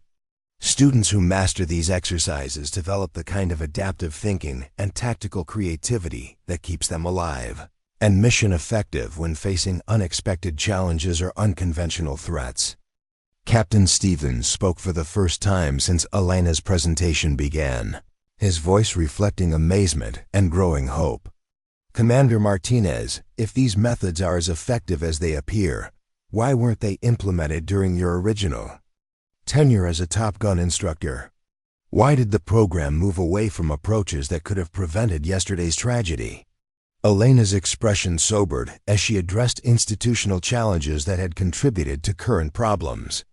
A: Students who master these exercises develop the kind of adaptive thinking and tactical creativity that keeps them alive and mission effective when facing unexpected challenges or unconventional threats. Captain Stevens spoke for the first time since Elena's presentation began, his voice reflecting amazement and growing hope. Commander Martinez, if these methods are as effective as they appear, why weren't they implemented during your original tenure as a Top Gun instructor? Why did the program move away from approaches that could have prevented yesterday's tragedy? Elena's expression sobered as she addressed institutional challenges that had contributed to current problems.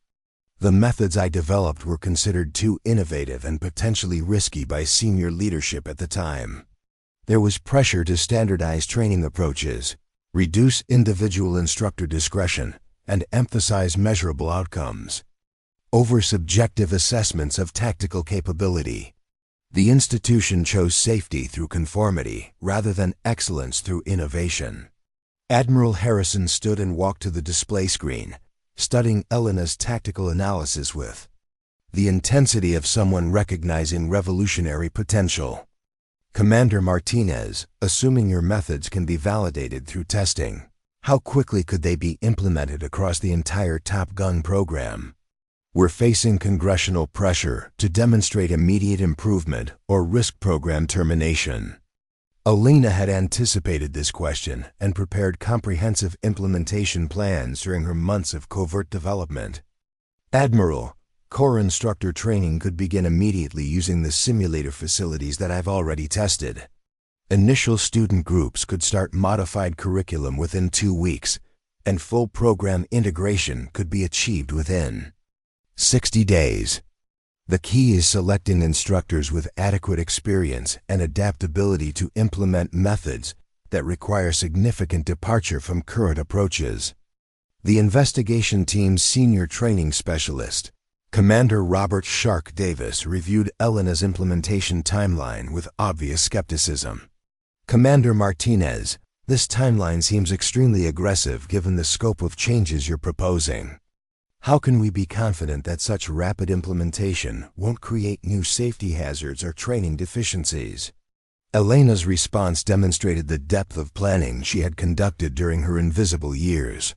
A: The methods I developed were considered too innovative and potentially risky by senior leadership at the time. There was pressure to standardize training approaches, reduce individual instructor discretion, and emphasize measurable outcomes over subjective assessments of tactical capability. The institution chose safety through conformity rather than excellence through innovation. Admiral Harrison stood and walked to the display screen, studying Elena's tactical analysis with the intensity of someone recognizing revolutionary potential. Commander Martinez, assuming your methods can be validated through testing, how quickly could they be implemented across the entire Top Gun program? We're facing congressional pressure to demonstrate immediate improvement or risk program termination. Elena had anticipated this question and prepared comprehensive implementation plans during her months of covert development. Admiral, Corps instructor training could begin immediately using the simulator facilities that I've already tested. Initial student groups could start modified curriculum within 2 weeks, and full program integration could be achieved within 60 days. The key is selecting instructors with adequate experience and adaptability to implement methods that require significant departure from current approaches. The investigation team's senior training specialist, Commander Robert Shark Davis, reviewed Elena's implementation timeline with obvious skepticism. Commander Martinez, this timeline seems extremely aggressive given the scope of changes you're proposing. How can we be confident that such rapid implementation won't create new safety hazards or training deficiencies? Elena's response demonstrated the depth of planning she had conducted during her invisible years.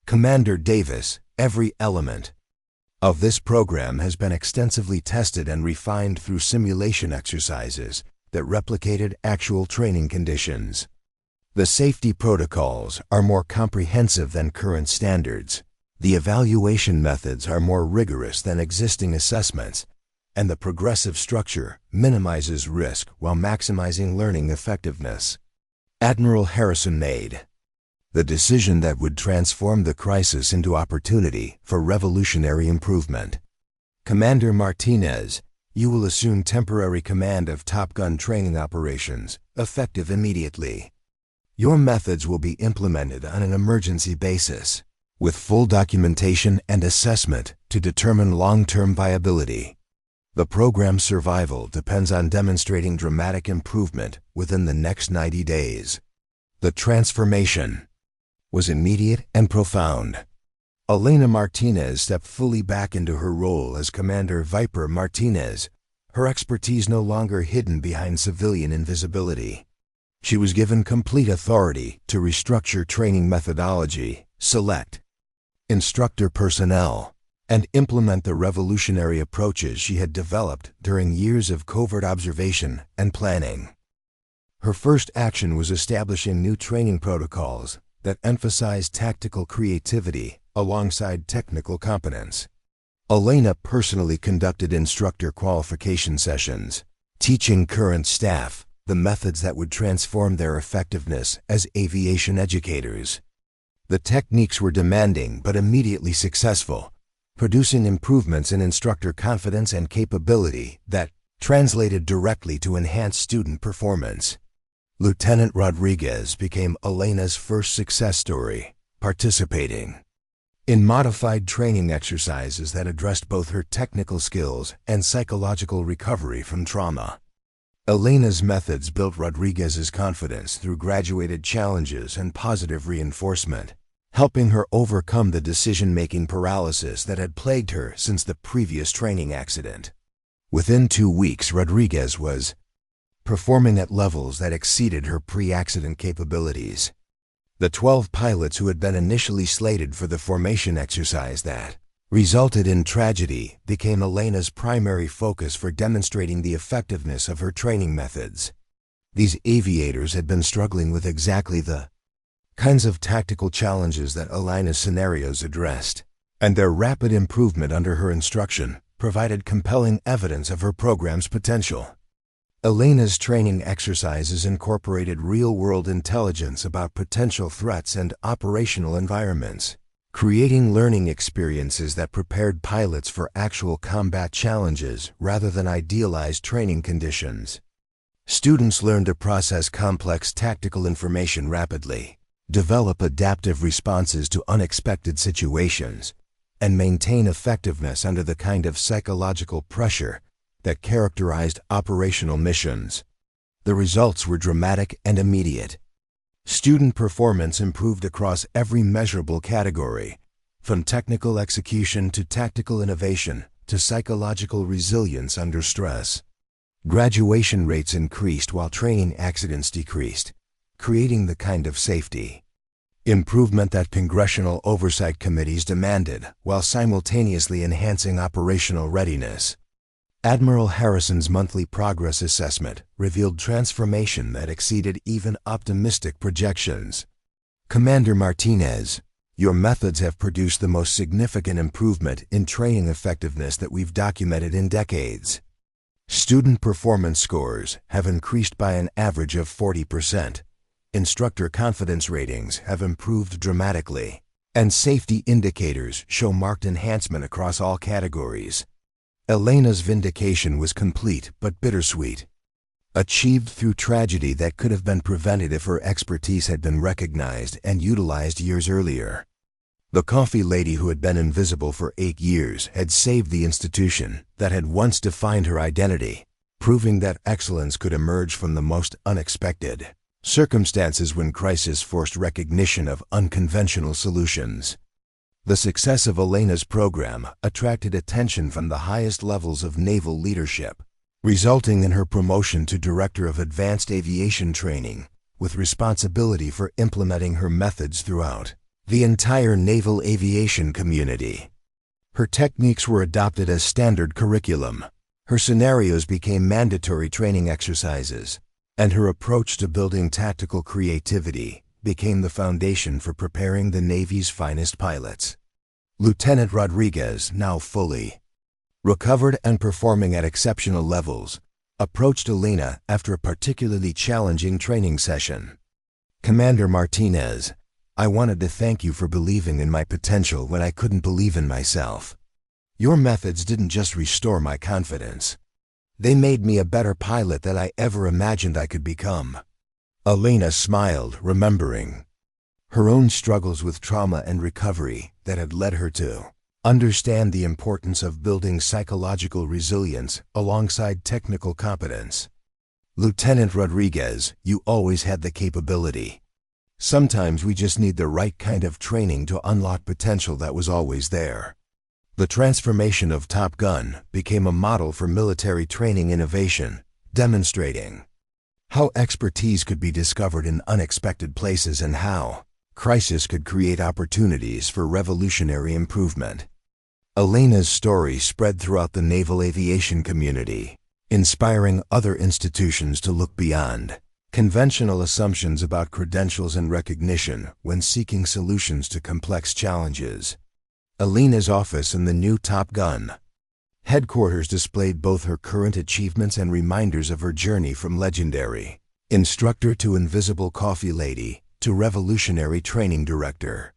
A: Commander Davis, every element of this program has been extensively tested and refined through simulation exercises that replicated actual training conditions. The safety protocols are more comprehensive than current standards. The evaluation methods are more rigorous than existing assessments, and the progressive structure minimizes risk while maximizing learning effectiveness. Admiral Harrison made the decision that would transform the crisis into opportunity for revolutionary improvement. Commander Martinez, you will assume temporary command of Top Gun training operations, effective immediately. Your methods will be implemented on an emergency basis, with full documentation and assessment to determine long-term viability. The program's survival depends on demonstrating dramatic improvement within the next 90 days. The transformation was immediate and profound. Elena Martinez stepped fully back into her role as Commander Viper Martinez, her expertise no longer hidden behind civilian invisibility. She was given complete authority to restructure training methodology, select instructor personnel, and implement the revolutionary approaches she had developed during years of covert observation and planning. Her first action was establishing new training protocols that emphasized tactical creativity alongside technical competence. Elena personally conducted instructor qualification sessions, teaching current staff the methods that would transform their effectiveness as aviation educators. The techniques were demanding but immediately successful, producing improvements in instructor confidence and capability that translated directly to enhanced student performance. Lieutenant Rodriguez became Elena's first success story, participating in modified training exercises that addressed both her technical skills and psychological recovery from trauma. Elena's methods built Rodriguez's confidence through graduated challenges and positive reinforcement, helping her overcome the decision-making paralysis that had plagued her since the previous training accident. Within 2 weeks, Rodriguez was performing at levels that exceeded her pre-accident capabilities. The 12 pilots who had been initially slated for the formation exercise that resulted in tragedy became Elena's primary focus for demonstrating the effectiveness of her training methods. These aviators had been struggling with exactly the kinds of tactical challenges that Elena's scenarios addressed, and their rapid improvement under her instruction provided compelling evidence of her program's potential. Elena's training exercises incorporated real-world intelligence about potential threats and operational environments, creating learning experiences that prepared pilots for actual combat challenges rather than idealized training conditions. Students learned to process complex tactical information rapidly, develop adaptive responses to unexpected situations, and maintain effectiveness under the kind of psychological pressure that characterized operational missions. The results were dramatic and immediate. Student performance improved across every measurable category, from technical execution to tactical innovation to psychological resilience under stress. Graduation rates increased while training accidents decreased, creating the kind of safety improvement that congressional oversight committees demanded while simultaneously enhancing operational readiness. Admiral Harrison's monthly progress assessment revealed transformation that exceeded even optimistic projections. Commander Martinez, your methods have produced the most significant improvement in training effectiveness that we've documented in decades. Student performance scores have increased by an average of 40%. Instructor confidence ratings have improved dramatically, and safety indicators show marked enhancement across all categories. Elena's vindication was complete but bittersweet, achieved through tragedy that could have been prevented if her expertise had been recognized and utilized years earlier. The coffee lady who had been invisible for 8 years had saved the institution that had once defined her identity, proving that excellence could emerge from the most unexpected circumstances when crisis forced recognition of unconventional solutions. The success of Elena's program attracted attention from the highest levels of naval leadership, resulting in her promotion to Director of Advanced Aviation Training, with responsibility for implementing her methods throughout the entire naval aviation community. Her techniques were adopted as standard curriculum, her scenarios became mandatory training exercises, and her approach to building tactical creativity became the foundation for preparing the Navy's finest pilots. Lieutenant Rodriguez, now fully recovered and performing at exceptional levels, approached Elena after a particularly challenging training session. Commander Martinez, I wanted to thank you for believing in my potential when I couldn't believe in myself. Your methods didn't just restore my confidence. They made me a better pilot than I ever imagined I could become. Elena smiled, remembering her own struggles with trauma and recovery that had led her to understand the importance of building psychological resilience alongside technical competence. Lieutenant Rodriguez, you always had the capability. Sometimes we just need the right kind of training to unlock potential that was always there. The transformation of Top Gun became a model for military training innovation, demonstrating how expertise could be discovered in unexpected places and how crisis could create opportunities for revolutionary improvement. Elena's story spread throughout the naval aviation community, inspiring other institutions to look beyond conventional assumptions about credentials and recognition when seeking solutions to complex challenges. Elena's office in the new Top Gun headquarters displayed both her current achievements and reminders of her journey from legendary instructor to invisible coffee lady to revolutionary training director.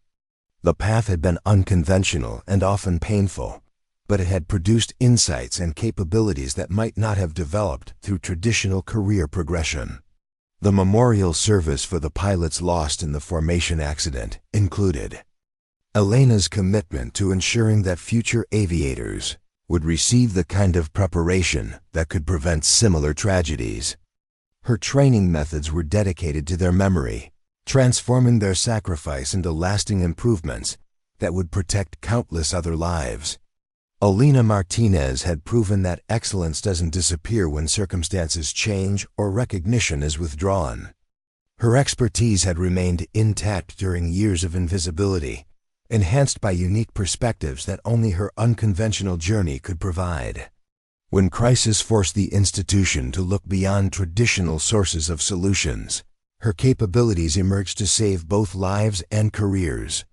A: The path had been unconventional and often painful, but it had produced insights and capabilities that might not have developed through traditional career progression. The memorial service for the pilots lost in the formation accident included Elena's commitment to ensuring that future aviators would receive the kind of preparation that could prevent similar tragedies. Her training methods were dedicated to their memory, transforming their sacrifice into lasting improvements that would protect countless other lives. Elena Martinez had proven that excellence doesn't disappear when circumstances change or recognition is withdrawn. Her expertise had remained intact during years of invisibility, enhanced by unique perspectives that only her unconventional journey could provide. When crisis forced the institution to look beyond traditional sources of solutions, her capabilities emerged to save both lives and careers.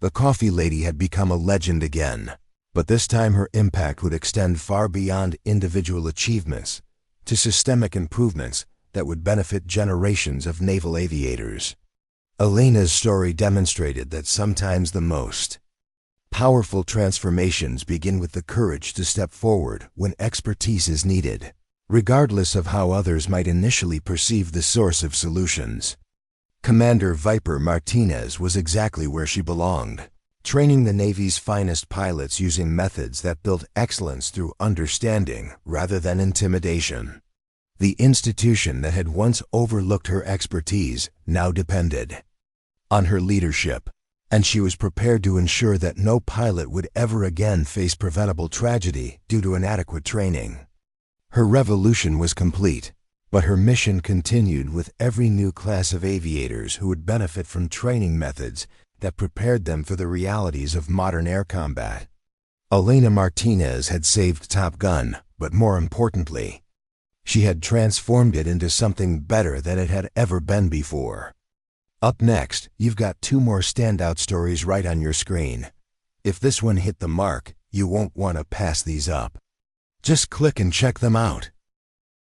A: The Coffee Lady had become a legend again, but this time her impact would extend far beyond individual achievements to systemic improvements that would benefit generations of naval aviators. Elena's story demonstrated that sometimes the most powerful transformations begin with the courage to step forward when expertise is needed, regardless of how others might initially perceive the source of solutions. Commander Viper Martinez was exactly where she belonged, training the Navy's finest pilots using methods that built excellence through understanding rather than intimidation. The institution that had once overlooked her expertise now depended on her leadership, and she was prepared to ensure that no pilot would ever again face preventable tragedy due to inadequate training. Her revolution was complete, but her mission continued with every new class of aviators who would benefit from training methods that prepared them for the realities of modern air combat. Elena Martinez had saved Top Gun, but more importantly, she had transformed it into something better than it had ever been before. Up next, you've got 2 more standout stories right on your screen. If this one hit the mark, you won't want to pass these up. Just click and check them out.